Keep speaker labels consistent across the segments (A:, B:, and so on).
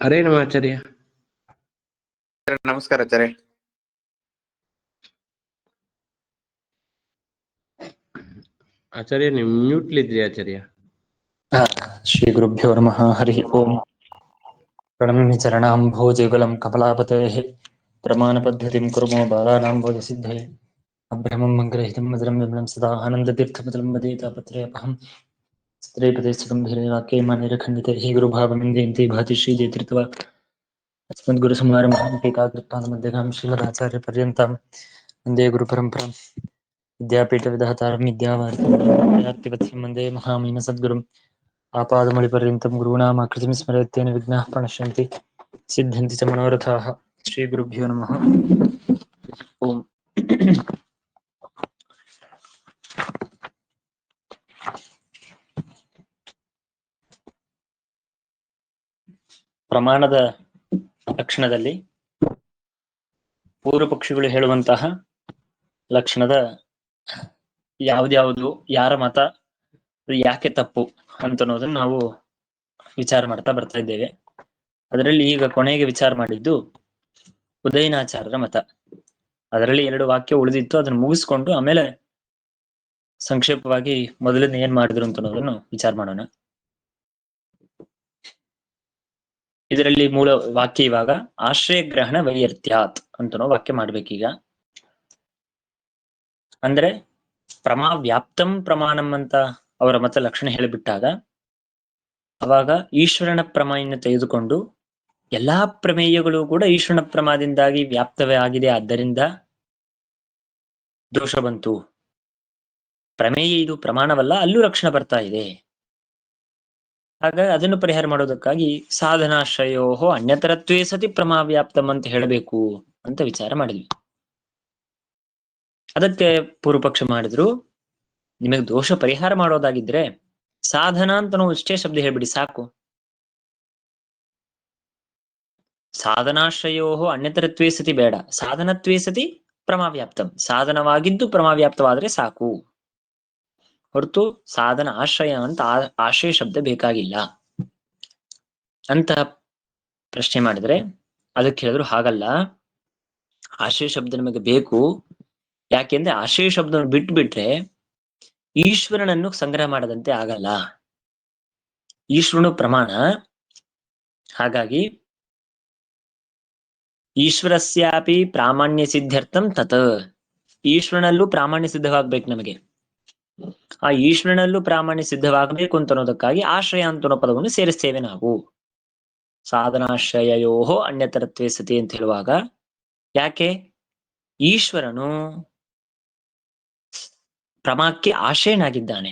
A: ಹರೇ ನಮ ಆಚಾರ್ಯ.
B: ನಮಸ್ಕಾರ ಆಚಾರ್ಯ.
A: ಆಚಾರ್ಯ ನೀವು ಮ್ಯೂಟ್ಲಿದ್ರಿ ಆಚಾರ್ಯ.
C: ಶ್ರೀ ಗುರುಭ್ಯೋ ನಮಃ. ಹರಿ ಓಂ. ಪ್ರಣಮ್ಯ ಚರಣಾಂಭೋಜಯುಗಲಂ ಕಮಲಾಪತೇಃ ಪ್ರಮಾಣ ಪದ್ಧತಿಂ ಕುರ್ಮೋ ಬಾಲಾನಾಂಬೋಧ ಸಿದ್ಧಯೇ ಅಭ್ರಮಂ ಮಂಗರಹಿತಂ ಮಧುರಂ ವಿಮಲಂ ಸದಾ ಆನಂದತೀರ್ಥಮತಲಂ ವದೇ ತಾಪತ್ರಯಪಹಂ ಸ್ತ್ರೀಪದೇಶಗಂಭೀರೆ ವಾಕ್ಯೇ ಮಾನ್ಯರಖಂಡಿತೆ ಹಿ ಗುರುಭಾವಮಿಂದೇಂತಿ ಭಾತಿ ಶ್ರೀ ಜಯತೀರ್ಥವ ಅಸ್ಮದ್ಗುರುಸಮಾರಂಭಾಂ ಟೀಕಾಕೃತ್ಪಾದಮಧ್ಯಗಾಂ ಶ್ರೀಮದಾಚಾರ್ಯ ಪರ್ಯಂತಾಂ ವಂದೇ ಗುರುಪರಂಪರಾಂ. ವಿದ್ಯಾಪೀಠ ವಿಧಾತಾರಂ ವಿದ್ಯಾವಾರಿಧಿಂ ವಂದೇ ಮಹಾಮಹಿಮ ಸದ್ಗುರುಂ ಆಪಾದಮೌಳಿಪರ್ಯಂತಂ ಗುರುಣಾಂ ಆಕೃತಿಂ ಸ್ಮರೇತ್ತೇನ ವಿಘ್ನಾಃ ಪ್ರಣಶ್ಯಂತಿ ಸಿದ್ಧಂತಿ ಚ ಮನೋರಥಾಃ. ಶ್ರೀ ಗುರುಭ್ಯೋ ನಮಃ. ಓಂ. ಪ್ರಮಾಣದ ಲಕ್ಷಣದಲ್ಲಿ ಪೂರ್ವ ಪಕ್ಷಿಗಳು ಹೇಳುವಂತಹ ಲಕ್ಷಣದ ಯಾವ್ದ್ಯಾವುದು, ಯಾರ ಮತ, ಯಾಕೆ ತಪ್ಪು ಅಂತನ್ನೋದನ್ನ ನಾವು ವಿಚಾರ ಮಾಡ್ತಾ ಬರ್ತಾ ಇದ್ದೇವೆ. ಅದರಲ್ಲಿ ಈಗ ಕೊನೆಗೆ ವಿಚಾರ ಮಾಡಿದ್ದು ಉದಯನಾಚಾರ್ಯರ ಮತ. ಅದರಲ್ಲಿ 2 ವಾಕ್ಯ ಉಳಿದಿತ್ತು, ಅದನ್ನು ಮುಗಿಸ್ಕೊಂಡು ಆಮೇಲೆ ಸಂಕ್ಷೇಪವಾಗಿ ಮೊದಲಿಂದ ಏನ್ ಮಾಡಿದ್ರು ಅಂತನ್ನೋದನ್ನು ವಿಚಾರ ಮಾಡೋಣ. ಇದರಲ್ಲಿ ಮೂಲ ವಾಕ್ಯ ಇವಾಗ ಆಶ್ರಯ ಗ್ರಹಣ ವೈಯರ್ಥ್ಯಾತ್ ಅಂತನೋ ವಾಕ್ಯ ಮಾಡ್ಬೇಕೀಗ. ಅಂದ್ರೆ ವ್ಯಾಪ್ತಂ ಪ್ರಮಾಣಂ ಅಂತ ಅವರ ಮತ ಲಕ್ಷಣ ಹೇಳಿಬಿಟ್ಟಾಗ ಅವಾಗ ಈಶ್ವರನ ಪ್ರಮೆಯನ್ನು ತೆಗೆದುಕೊಂಡು ಎಲ್ಲಾ ಪ್ರಮೇಯಗಳು ಕೂಡ ಈಶ್ವರನ ಪ್ರಮಾದಿಂದಾಗಿ ವ್ಯಾಪ್ತವೇ ಆಗಿದೆ, ಆದ್ದರಿಂದ ದೋಷ ಬಂತು. ಪ್ರಮೇಯ ಇದು ಪ್ರಮಾಣವಲ್ಲ, ಅಲ್ಲೂ ಲಕ್ಷಣ ಬರ್ತಾ ಇದೆ. ಆಗ ಅದನ್ನು ಪರಿಹಾರ ಮಾಡೋದಕ್ಕಾಗಿ ಸಾಧನಾಶ್ರಯೋಹೋ ಅನ್ಯತರತ್ವೇ ಸತಿ ಪ್ರಮಾವ್ಯಾಪ್ತಂ ಅಂತ ಹೇಳಬೇಕು ಅಂತ ವಿಚಾರ ಮಾಡಿದ್ವಿ. ಅದಕ್ಕೆ ಪೂರ್ವಪಕ್ಷ ಮಾಡಿದ್ರು, ನಿಮಗೆ ದೋಷ ಪರಿಹಾರ ಮಾಡೋದಾಗಿದ್ರೆ ಸಾಧನ ಅಂತ ನಾವು ಇಷ್ಟೇ ಶಬ್ದ ಹೇಳ್ಬಿಡಿ ಸಾಕು. ಸಾಧನಾಶ್ರಯೋಹೋ ಅನ್ಯತರತ್ವೇ ಸತಿ ಬೇಡ, ಸಾಧನತ್ವೇ ಸತಿ ಪ್ರಮಾವ್ಯಾಪ್ತಂ, ಸಾಧನವಾಗಿದ್ದು ಪ್ರಮಾವ್ಯಾಪ್ತವಾದ್ರೆ ಸಾಕು, ಹೊರತು ಸಾಧನ ಆಶ್ರಯ ಅಂತ ಆಶ್ರಯ ಶಬ್ದ ಬೇಕಾಗಿಲ್ಲ ಅಂತ ಪ್ರಶ್ನೆ ಮಾಡಿದ್ರೆ ಅದಕ್ಕೆ ಹೇಳಿದ್ರು ಹಾಗಲ್ಲ, ಆಶ್ರಯ ಶಬ್ದ ನಮಗೆ ಬೇಕು. ಯಾಕೆಂದ್ರೆ ಆಶ್ರಯ ಶಬ್ದವನ್ನು ಬಿಟ್ರೆ ಈಶ್ವರನನ್ನು ಸಂಗ್ರಹ ಮಾಡದಂತೆ ಆಗಲ್ಲ. ಈಶ್ವರನು ಪ್ರಮಾಣ, ಹಾಗಾಗಿ ಈಶ್ವರಸ್ಯಾಪಿ ಪ್ರಾಮಾಣ್ಯ ಸಿದ್ಧಾರ್ಥಂ ತತ್, ಈಶ್ವರನಲ್ಲೂ ಪ್ರಾಮಾಣ್ಯ ಸಿದ್ಧವಾಗ್ಬೇಕು ನಮಗೆ. ಆ ಈಶ್ವರನಲ್ಲೂ ಪ್ರಾಮಾಣ್ಯ ಸಿದ್ಧವಾಗಬೇಕು ಅಂತ ಅನ್ನೋದಕ್ಕಾಗಿ ಆಶ್ರಯ ಅಂತ ಅನ್ನೋ ಪದವನ್ನು ಸೇರಿಸ್ತೇವೆ ನಾವು. ಸಾಧನಾಶ್ರಯೋಹೋ ಅನ್ಯತರತ್ವೇ ಸತಿ ಅಂತ ಹೇಳುವಾಗ ಯಾಕೆ ಈಶ್ವರನು ಪ್ರಮಾಕ್ಕೆ ಆಶ್ರಯನಾಗಿದ್ದಾನೆ,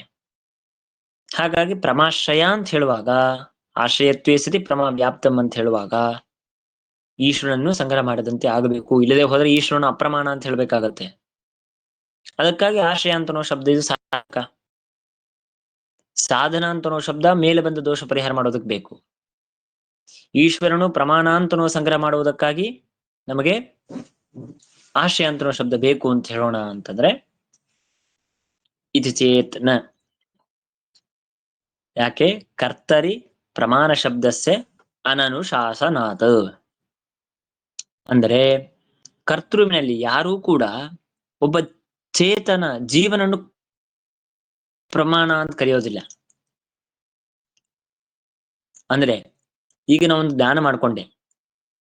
C: ಹಾಗಾಗಿ ಪ್ರಮಾಶ್ರಯ ಅಂತ ಹೇಳುವಾಗ ಆಶ್ರಯತ್ವೇ ಸತಿ ಪ್ರಮಾ ವ್ಯಾಪ್ತಂ ಅಂತ ಹೇಳುವಾಗ ಈಶ್ವರನನ್ನು ಸಂಗ್ರಹ ಮಾಡದಂತೆ ಆಗಬೇಕು. ಇಲ್ಲದೆ ಹೋದ್ರೆ ಈಶ್ವರನ ಅಪ್ರಮಾಣ ಅಂತ ಹೇಳ್ಬೇಕಾಗತ್ತೆ. ಅದಕ್ಕಾಗಿ ಆಶ್ರಯ ಅಂತನೋ ಶಬ್ದ ಇದು ಸಾಕ. ಸಾಧನ ಅಂತನೋ ಶಬ್ದ ಮೇಲೆ ಬಂದ ದೋಷ ಪರಿಹಾರ ಮಾಡೋದಕ್ಕೆ ಬೇಕು. ಈಶ್ವರನು ಪ್ರಮಾಣ ಅಂತನೋ ಸಂಗ್ರಹ ಮಾಡುವುದಕ್ಕಾಗಿ ನಮಗೆ ಆಶ್ರಯ ಅಂತನೋ ಶಬ್ದ ಬೇಕು ಅಂತ ಹೇಳೋಣ ಅಂತಂದ್ರೆ ಇದು ಚೇತನ. ಯಾಕೆ ಕರ್ತರಿ ಪ್ರಮಾಣ ಶಬ್ದಸ್ಯ ಅನನುಶಾಸನಾತ್, ಅಂದರೆ ಕರ್ತೃವಿನಲ್ಲಿ ಯಾರೂ ಕೂಡ ಒಬ್ಬ ಚೇತನ ಜೀವನನ್ನು ಪ್ರಮಾಣ ಅಂತ ಕರೆಯೋದಿಲ್ಲ. ಅಂದ್ರೆ ಈಗ ನಾವೊಂದು ಧ್ಯಾನ ಮಾಡ್ಕೊಂಡೆ,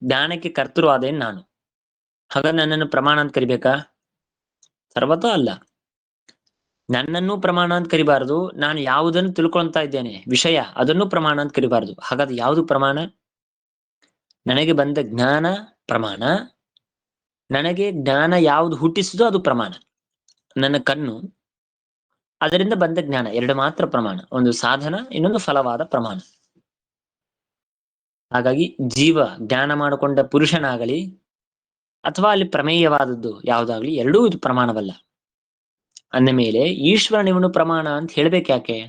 C: ಧ್ಯಾನಕ್ಕೆ ಕರ್ತೃ ಆದೇನು ನಾನು, ಹಾಗಾದ್ರೆ ನನ್ನನ್ನು ಪ್ರಮಾಣ ಅಂತ ಕರಿಬೇಕಾ? ಸರ್ವತಾ ಅಲ್ಲ. ನನ್ನನ್ನು ಪ್ರಮಾಣ ಅಂತ ಕರಿಬಾರದು, ನಾನು ಯಾವುದನ್ನು ತಿಳ್ಕೊಳ್ತಾ ಇದ್ದೇನೆ ವಿಷಯ ಅದನ್ನು ಪ್ರಮಾಣ ಅಂತ ಕರಿಬಾರದು. ಹಾಗಾದ್ರೆ ಯಾವುದು ಪ್ರಮಾಣ? ನನಗೆ ಬಂದ ಜ್ಞಾನ ಪ್ರಮಾಣ, ನನಗೆ ಜ್ಞಾನ ಯಾವುದು ಹುಟ್ಟಿಸುದೋ ಅದು ಪ್ರಮಾಣ. ನನ್ನ ಕಣ್ಣು, ಅದರಿಂದ ಬಂದ ಜ್ಞಾನ, ಎರಡು ಮಾತ್ರ ಪ್ರಮಾಣ. ಒಂದು ಸಾಧನ, ಇನ್ನೊಂದು ಫಲವಾದ ಪ್ರಮಾಣ. ಹಾಗಾಗಿ ಜೀವ ಜ್ಞಾನ ಮಾಡಿಕೊಂಡ ಪುರುಷನಾಗಲಿ ಅಥವಾ ಅಲ್ಲಿ ಪ್ರಮೇಯವಾದದ್ದು ಯಾವುದಾಗ್ಲಿ, ಎರಡೂ ಇದು ಪ್ರಮಾಣವಲ್ಲ. ಅಂದ ಮೇಲೆ ಈಶ್ವರನಿವನು ಪ್ರಮಾಣ ಅಂತ ಹೇಳ್ಬೇಕು ಯಾಕೆ?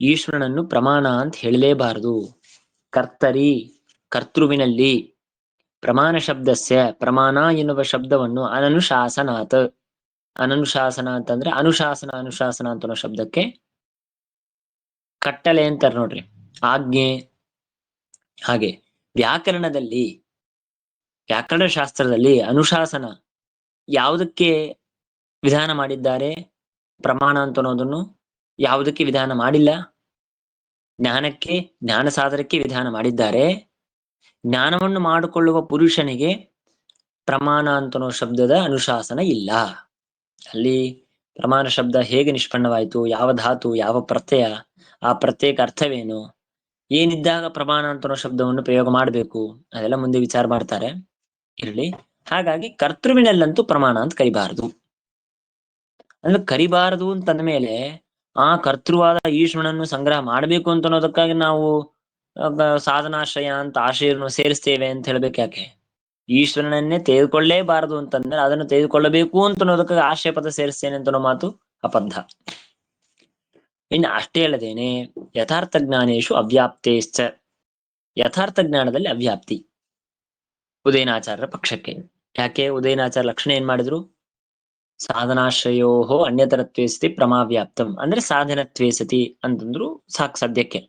C: ಈಶ್ವರನನ್ನು ಪ್ರಮಾಣ ಅಂತ ಹೇಳಲೇಬಾರದು. ಕರ್ತರಿ ಕರ್ತೃವಿನಲ್ಲಿ ಪ್ರಮಾಣ ಶಬ್ದಸ್ಯ, ಪ್ರಮಾಣ ಎನ್ನುವ ಶಬ್ದವನ್ನು ಅನನುಶಾಸನಾತ್, ಅನನುಶಾಸನ ಅಂತಂದ್ರೆ ಅನುಶಾಸನ, ಅನುಶಾಸನ ಅಂತ ಶಬ್ದಕ್ಕೆ ಕಟ್ಟಳೆ ಅಂತಾರೆ ನೋಡ್ರಿ, ಆಜ್ಞೆ, ಹಾಗೆ ವ್ಯಾಕರಣ ಶಾಸ್ತ್ರದಲ್ಲಿ ಅನುಶಾಸನ ಯಾವುದಕ್ಕೆ ವಿಧಾನ ಮಾಡಿದ್ದಾರೆ? ಪ್ರಮಾಣ ಅಂತ ಅನ್ನೋದನ್ನು ಯಾವುದಕ್ಕೆ ವಿಧಾನ ಮಾಡಿಲ್ಲ? ಜ್ಞಾನ ಸಾಧನಕ್ಕೆ ವಿಧಾನ ಮಾಡಿದ್ದಾರೆ. ಜ್ಞಾನವನ್ನು ಮಾಡಿಕೊಳ್ಳುವ ಪುರುಷನಿಗೆ ಪ್ರಮಾಣ ಅಂತನೋ ಶಬ್ದದ ಅನುಶಾಸನ ಇಲ್ಲ. ಅಲ್ಲಿ ಪ್ರಮಾಣ ಶಬ್ದ ಹೇಗೆ ನಿಷ್ಪನ್ನವಾಯಿತು, ಯಾವ ಧಾತು, ಯಾವ ಪ್ರತ್ಯಯ, ಆ ಪ್ರತ್ಯೇಕ ಅರ್ಥವೇನು, ಏನಿದ್ದಾಗ ಪ್ರಮಾಣ ಅಂತನೋ ಶಬ್ದವನ್ನು ಪ್ರಯೋಗ ಮಾಡಬೇಕು, ಅದೆಲ್ಲ ಮುಂದೆ ವಿಚಾರ ಮಾಡ್ತಾರೆ. ಇರಲಿ. ಹಾಗಾಗಿ ಕರ್ತೃವಿನಲ್ಲಂತೂ ಪ್ರಮಾಣ ಅಂತ ಕರಿಬಾರದು. ಅಂದ್ರೆ ಕರಿಬಾರದು ಅಂತಂದ ಮೇಲೆ ಆ ಕರ್ತೃವಾದ ಈಶ್ವರನನ್ನು ಸಂಗ್ರಹ ಮಾಡಬೇಕು ಅಂತ ಅನ್ನೋದಕ್ಕಾಗಿ ನಾವು ಸಾಧನಾಶ್ರಯ ಅಂತ ಆಶ್ರಯವನ್ನು ಸೇರಿಸ್ತೇವೆ ಅಂತ ಹೇಳ್ಬೇಕು ಯಾಕೆ? ಈಶ್ವರನನ್ನೇ ತೆಗೆದುಕೊಳ್ಳೇಬಾರದು ಅಂತಂದ್ರೆ ಅದನ್ನು ತೆಗೆದುಕೊಳ್ಳಬೇಕು ಅಂತ ಅನ್ನೋದಕ್ಕಾಗಿ ಆಶ್ರಯ ಪದ ಸೇರಿಸ್ತೇನೆ ಅಂತ ಅನ್ನೋ ಮಾತು ಅಬದ್ಧ. ಇನ್ನು ಅಷ್ಟೇ ಅಲ್ಲದೇನೆ ಯಥಾರ್ಥ ಜ್ಞಾನೇಶು ಅವ್ಯಾಪ್ತೇಶ್ಚ, ಯಥಾರ್ಥ ಜ್ಞಾನದಲ್ಲಿ ಅವ್ಯಾಪ್ತಿ ಉದಯನಾಚಾರ್ಯರ ಪಕ್ಷಕ್ಕೆ. ಯಾಕೆ? ಉದಯನಾಚಾರ್ಯ ಲಕ್ಷಣ ಏನ್ ಮಾಡಿದ್ರು? ಸಾಧನಾಶ್ರಯೋ ಅನ್ಯತರತ್ವೇಸತಿ ಪ್ರಮಾವ್ಯಾಪ್ತಂ, ಅಂದ್ರೆ ಸಾಧನತ್ವೇಸತಿ ಅಂತಂದ್ರು ಸಾಕ್. ಸದ್ಯಕ್ಕೆ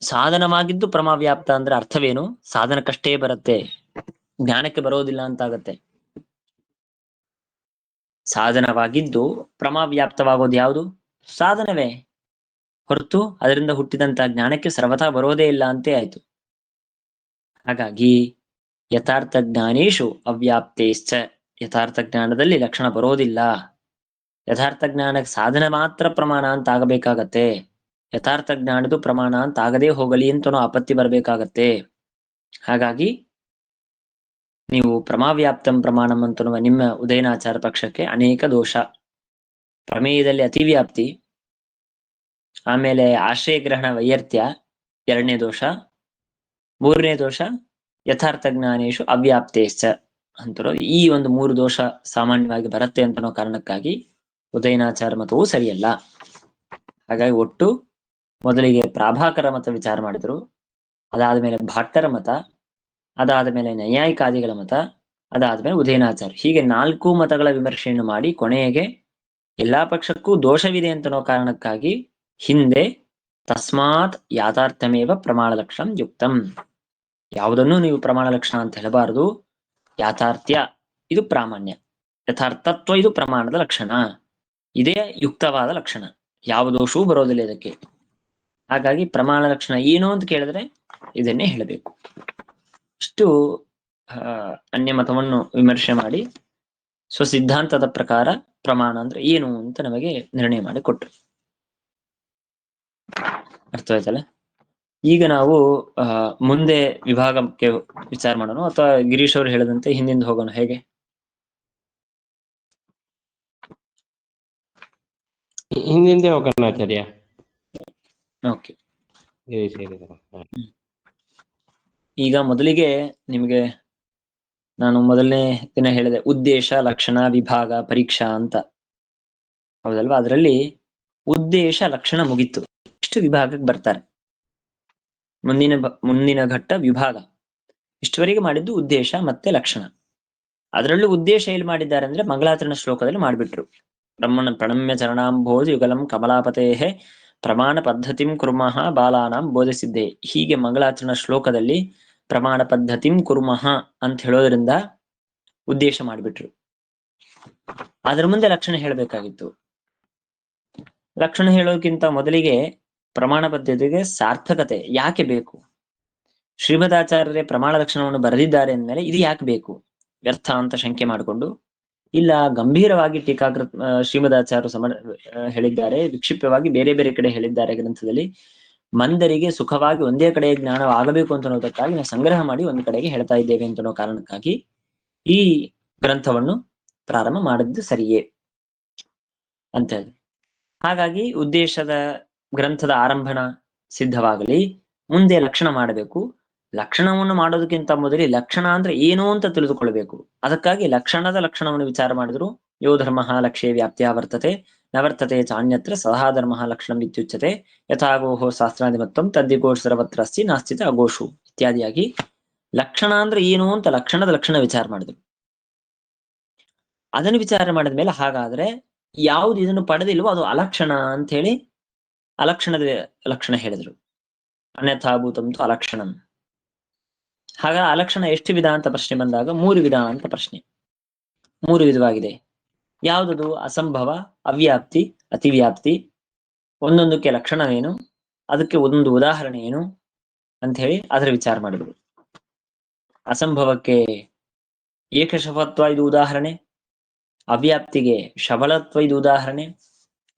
C: ಸಾಧನವಾಗಿದ್ದು ಪ್ರಮಾವ್ಯಾಪ್ತ ಅಂದ್ರೆ ಅರ್ಥವೇನು? ಸಾಧನಕ್ಕಷ್ಟೇ ಬರುತ್ತೆ, ಜ್ಞಾನಕ್ಕೆ ಬರೋದಿಲ್ಲ ಅಂತ ಆಗತ್ತೆ. ಸಾಧನವಾಗಿದ್ದು ಪ್ರಮಾವ್ಯಾಪ್ತವಾಗೋದು ಯಾವುದು? ಸಾಧನವೇ ಹೊರತು ಅದರಿಂದ ಹುಟ್ಟಿದಂತ ಜ್ಞಾನಕ್ಕೆ ಸರ್ವಥಾ ಬರೋದೇ ಇಲ್ಲ ಅಂತೇ ಆಯ್ತು. ಹಾಗಾಗಿ ಯಥಾರ್ಥ ಜ್ಞಾನೇಶು ಅವ್ಯಾಪ್ತೇಶ್ಚ, ಯಥಾರ್ಥ ಜ್ಞಾನದಲ್ಲಿ ಲಕ್ಷಣ ಬರೋದಿಲ್ಲ. ಯಥಾರ್ಥ ಜ್ಞಾನಕ್ಕೆ ಸಾಧನ ಮಾತ್ರ ಪ್ರಮಾಣ ಅಂತ ಆಗಬೇಕಾಗತ್ತೆ. ಯಥಾರ್ಥ ಜ್ಞಾನದು ಪ್ರಮಾಣ ಅಂತ ಆಗದೇ ಹೋಗಲಿ ಅಂತನೋ ಆಪತ್ತಿ ಬರಬೇಕಾಗತ್ತೆ. ಹಾಗಾಗಿ ನೀವು ಪ್ರಮಾವ್ಯಾಪ್ತಂ ಪ್ರಮಾಣಂ ಅಂತನ್ನುವ ನಿಮ್ಮ ಉದಯನಾಚಾರ ಪಕ್ಷಕ್ಕೆ ಅನೇಕ ದೋಷ. ಪ್ರಮೇಯದಲ್ಲಿ ಅತಿವ್ಯಾಪ್ತಿ, ಆಮೇಲೆ ಆಶ್ರಯ ಗ್ರಹಣ ವೈಯರ್ಥ್ಯ ಎರಡನೇ ದೋಷ, ಮೂರನೇ ದೋಷ ಯಥಾರ್ಥ ಜ್ಞಾನೇಶು ಅವ್ಯಾಪ್ತೇಶ್ಚ ಅಂತರೋ ಈ ಒಂದು ಮೂರು ದೋಷ ಸಾಮಾನ್ಯವಾಗಿ ಬರುತ್ತೆ ಅಂತನೋ ಕಾರಣಕ್ಕಾಗಿ ಉದಯನಾಚಾರ ಮತವೂ ಸರಿಯಲ್ಲ. ಹಾಗಾಗಿ ಒಟ್ಟು ಮೊದಲಿಗೆ ಪ್ರಾಭಾಕರ ಮತ ವಿಚಾರ ಮಾಡಿದ್ರು, ಅದಾದ್ಮೇಲೆ ಭಾಟ್ಟರ ಮತ, ಅದಾದ್ಮೇಲೆ ನೈಯಾಯಿಕಾದಿಗಳ ಮತ, ಅದಾದ್ಮೇಲೆ ಉದಯನಾಚಾರ, ಹೀಗೆ 4 ಮತಗಳ ವಿಮರ್ಶೆಯನ್ನು ಮಾಡಿ ಕೊನೆಗೆ ಎಲ್ಲಾ ಪಕ್ಷಕ್ಕೂ ದೋಷವಿದೆ ಅಂತನೋ ಕಾರಣಕ್ಕಾಗಿ ಹಿಂದೆ ತಸ್ಮಾತ್ ಯಾಥಾರ್ಥಮೇವ ಪ್ರಮಾಣ ಲಕ್ಷಣಂ ಯುಕ್ತಂ, ಯಾವುದನ್ನು ನೀವು ಪ್ರಮಾಣ ಲಕ್ಷಣ ಅಂತ ಹೇಳಬಾರದು, ಯಾಥಾರ್ಥ್ಯ ಇದು ಪ್ರಾಮಾಣ್ಯ, ಯಥಾರ್ಥತ್ವ ಇದು ಪ್ರಮಾಣದ ಲಕ್ಷಣ, ಇದೇ ಯುಕ್ತವಾದ ಲಕ್ಷಣ, ಯಾವ ದೋಷವೂ ಬರೋದಿಲ್ಲ ಇದಕ್ಕೆ. ಹಾಗಾಗಿ ಪ್ರಮಾಣ ಲಕ್ಷಣ ಏನು ಅಂತ ಕೇಳಿದ್ರೆ ಇದನ್ನೇ ಹೇಳಬೇಕು. ಇಷ್ಟು ಅನ್ಯ ಮತವನ್ನು ವಿಮರ್ಶೆ ಮಾಡಿ ಸ್ವಸಿದ್ಧಾಂತದ ಪ್ರಕಾರ ಪ್ರಮಾಣ ಅಂದ್ರೆ ಏನು ಅಂತ ನಮಗೆ ನಿರ್ಣಯ ಮಾಡಿ ಕೊಟ್ರು. ಅರ್ಥವಾಯ್ತಲ್ಲ? ಈಗ ನಾವು ಮುಂದೆ ವಿಭಾಗಕ್ಕೆ ವಿಚಾರ ಮಾಡೋಣ, ಅಥವಾ ಗಿರೀಶ್ ಅವರು ಹೇಳಿದಂತೆ ಹಿಂದಿಂದ ಹೋಗೋಣ, ಹೇಗೆ?
A: ಹಿಂದಿಂದೆ ಹೋಗೋಣ ಆಚಾರ್ಯ.
C: ಓಕೆ. ಈಗ ಮೊದಲಿಗೆ ನಿಮಗೆ ನಾನು ಮೊದಲನೇ ದಿನ ಹೇಳಿದೆ ಉದ್ದೇಶ, ಲಕ್ಷಣ, ವಿಭಾಗ, ಪರೀಕ್ಷಾ ಅಂತ, ಹೌದಲ್ವಾ? ಅದರಲ್ಲಿ ಉದ್ದೇಶ ಲಕ್ಷಣ ಮುಗೀತು, ಇಷ್ಟು ವಿಭಾಗಕ್ಕೆ ಬರ್ತಾರೆ. ಮುಂದಿನ ಘಟ್ಟ ವಿಭಾಗ. ಇಷ್ಟುವರೆಗೆ ಮಾಡಿದ್ದು ಉದ್ದೇಶ ಮತ್ತೆ ಲಕ್ಷಣ. ಅದರಲ್ಲೂ ಉದ್ದೇಶ ಎಲ್ಲಿ ಮಾಡಿದ್ದಾರೆ ಅಂದ್ರೆ ಮಂಗಳಾಚರಣ ಶ್ಲೋಕದಲ್ಲಿ ಮಾಡಿಬಿಟ್ರು. ಪ್ರಣಮ್ಯ ಚರಣಾಂಬೋಜ ಯುಗಲಂ ಕಮಲಾಪತೇಹೇ ಪ್ರಮಾಣ ಪದ್ಧತಿಂ ಕುರ್ಮಃ ಬಾಲಾನಾಂ ಬೋಧಿಸಿದ್ದೆ, ಹೀಗೆ ಮಂಗಳಾಚರಣ ಶ್ಲೋಕದಲ್ಲಿ ಪ್ರಮಾಣ ಪದ್ಧತಿಂ ಕುರ್ಮಃ ಅಂತ ಹೇಳೋದ್ರಿಂದ ಉದ್ದೇಶ ಮಾಡಿಬಿಟ್ರು. ಅದರ ಮುಂದೆ ಲಕ್ಷಣ ಹೇಳಬೇಕಾಗಿತ್ತು. ಲಕ್ಷಣ ಹೇಳೋಕ್ಕಿಂತ ಮೊದಲಿಗೆ ಪ್ರಮಾಣ ಪದ್ಧತಿಗೆ ಸಾರ್ಥಕತೆ ಯಾಕೆ ಬೇಕು? ಶ್ರೀಮದಾಚಾರ್ಯರೇ ಪ್ರಮಾಣ ಲಕ್ಷಣವನ್ನು ಬರೆದಿದ್ದಾರೆ ಅಂದಮೇಲೆ ಇದು ಯಾಕೆ ಬೇಕು ವ್ಯರ್ಥ ಅಂತ ಶಂಕೆ ಮಾಡಿಕೊಂಡು, ಇಲ್ಲ ಗಂಭೀರವಾಗಿ ಟೀಕಾಕೃತ್ ಶ್ರೀಮದಾಚಾರ್ಯರು ಹೇಳಿದ್ದಾರೆ, ವಿಕ್ಷಿಪ್ತವಾಗಿ ಬೇರೆ ಬೇರೆ ಕಡೆ ಹೇಳಿದ್ದಾರೆ ಗ್ರಂಥದಲ್ಲಿ, ಮಂದರಿಗೆ ಸುಖವಾಗಿ ಒಂದೇ ಕಡೆ ಜ್ಞಾನ ಆಗಬೇಕು ಅಂತ ಅನ್ನೋದಕ್ಕಾಗಿ ನಾವು ಸಂಗ್ರಹ ಮಾಡಿ ಒಂದು ಕಡೆಗೆ ಹೇಳ್ತಾ ಇದ್ದೇವೆ ಅಂತ ಅನ್ನೋ ಕಾರಣಕ್ಕಾಗಿ ಈ ಗ್ರಂಥವನ್ನು ಪ್ರಾರಂಭ ಮಾಡಿದ್ದು ಸರಿಯೇ ಅಂತ ಹೇಳಿ. ಹಾಗಾಗಿ ಉದ್ದೇಶದ ಗ್ರಂಥದ ಆರಂಭಣ ಸಿದ್ಧವಾಗಲಿ, ಮುಂದೆ ಲಕ್ಷಣ ಮಾಡಬೇಕು. ಲಕ್ಷಣವನ್ನು ಮಾಡೋದಕ್ಕಿಂತ ಮೊದಲೇ ಲಕ್ಷಣ ಅಂದ್ರೆ ಏನು ಅಂತ ತಿಳಿದುಕೊಳ್ಬೇಕು. ಅದಕ್ಕಾಗಿ ಲಕ್ಷಣದ ಲಕ್ಷಣವನ್ನು ವಿಚಾರ ಮಾಡಿದ್ರು. ಯೋ ಧರ್ಮ ಲಕ್ಷ್ಯೇ ವ್ಯಾಪ್ತಿಯ ವರ್ತತೆ ನವರ್ತತೆ ಚಾನ್ಯತ್ರ ಸದಾ ಧರ್ಮ ಲಕ್ಷಣ ಇತ್ಯುಚ್ಯತೆ ಯಥಾಗೋಹೋ ಶಾಸ್ತ್ರಾಧಿಮತ್ವಂ ತದ್ದಿಗೋಷ್ ಸರ್ವತ್ರಸ್ತಿ ನಾಸ್ತಿತ ಅಗೋಷು ಇತ್ಯಾದಿಯಾಗಿ ಲಕ್ಷಣ ಅಂದ್ರೆ ಏನು ಅಂತ ಲಕ್ಷಣದ ಲಕ್ಷಣ ವಿಚಾರ ಮಾಡಿದ್ರು. ಅದನ್ನು ವಿಚಾರ ಮಾಡಿದ್ಮೇಲೆ ಹಾಗಾದ್ರೆ ಯಾವ್ದು ಇದನ್ನು ಪಡೆದಿಲ್ವೋ ಅದು ಅಲಕ್ಷಣ ಅಂತ ಹೇಳಿ ಅಲಕ್ಷಣದ ಲಕ್ಷಣ ಹೇಳಿದ್ರು. ಅನ್ಯಥಾಭೂತಂತು ಅಲಕ್ಷಣಂ. ಹಾಗ ಅಲಕ್ಷಣ ಎಷ್ಟು ವಿಧ ಅಂತ ಪ್ರಶ್ನೆ ಬಂದಾಗ 3 ವಿಧ ಅಂತ ಪ್ರಶ್ನೆ. 3 ವಿಧವಾಗಿದೆ. ಯಾವುದದು? ಅಸಂಭವ, ಅವ್ಯಾಪ್ತಿ, ಅತಿವ್ಯಾಪ್ತಿ. ಒಂದೊಂದಕ್ಕೆ ಲಕ್ಷಣವೇನು, ಅದಕ್ಕೆ ಒಂದೊಂದು ಉದಾಹರಣೆ ಏನು ಅಂತ ಹೇಳಿ ಅದರ ವಿಚಾರ ಮಾಡಿದ್ರು. ಅಸಂಭವಕ್ಕೆ ಏಕಶಫತ್ವ ಇದು ಉದಾಹರಣೆ, ಅವ್ಯಾಪ್ತಿಗೆ ಶಬಲತ್ವ ಇದು ಉದಾಹರಣೆ,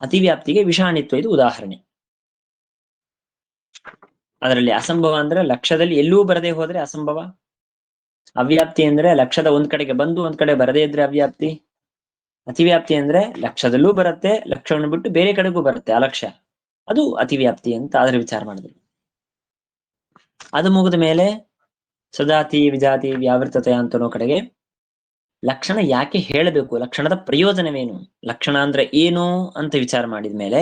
C: ಅತಿವ್ಯಾಪ್ತಿಗೆ ವಿಷಾಣಿತ್ವ ಇದು ಉದಾಹರಣೆ. ಅದರಲ್ಲಿ ಅಸಂಭವ ಅಂದ್ರೆ ಲಕ್ಷ್ಯದಲ್ಲಿ ಎಲ್ಲೂ ಬರದೇ ಹೋದ್ರೆ ಅಸಂಭವ. ಅವ್ಯಾಪ್ತಿ ಅಂದ್ರೆ ಲಕ್ಷ್ಯದ ಒಂದ್ ಕಡೆಗೆ ಬಂದು ಒಂದ್ ಕಡೆ ಬರದೇ ಇದ್ರೆ ಅವ್ಯಾಪ್ತಿ. ಅತಿವ್ಯಾಪ್ತಿ ಅಂದ್ರೆ ಲಕ್ಷ್ಯದಲ್ಲೂ ಬರುತ್ತೆ, ಲಕ್ಷ್ಯವನ್ನು ಬಿಟ್ಟು ಬೇರೆ ಕಡೆಗೂ ಬರುತ್ತೆ ಅಲಕ್ಷ್ಯ, ಅದು ಅತಿವ್ಯಾಪ್ತಿ ಅಂತ ಅದರ ವಿಚಾರ ಮಾಡಿದ್ರು. ಅದು ಮುಗಿದ ಮೇಲೆ ಸಜಾತಿ ವಿಜಾತಿ ವ್ಯಾವೃತತೆ ಅಂತನೋ ಕಡೆಗೆ ಲಕ್ಷಣ ಯಾಕೆ ಹೇಳಬೇಕು, ಲಕ್ಷಣದ ಪ್ರಯೋಜನವೇನು, ಲಕ್ಷಣ ಅಂದ್ರೆ ಏನು ಅಂತ ವಿಚಾರ ಮಾಡಿದ ಮೇಲೆ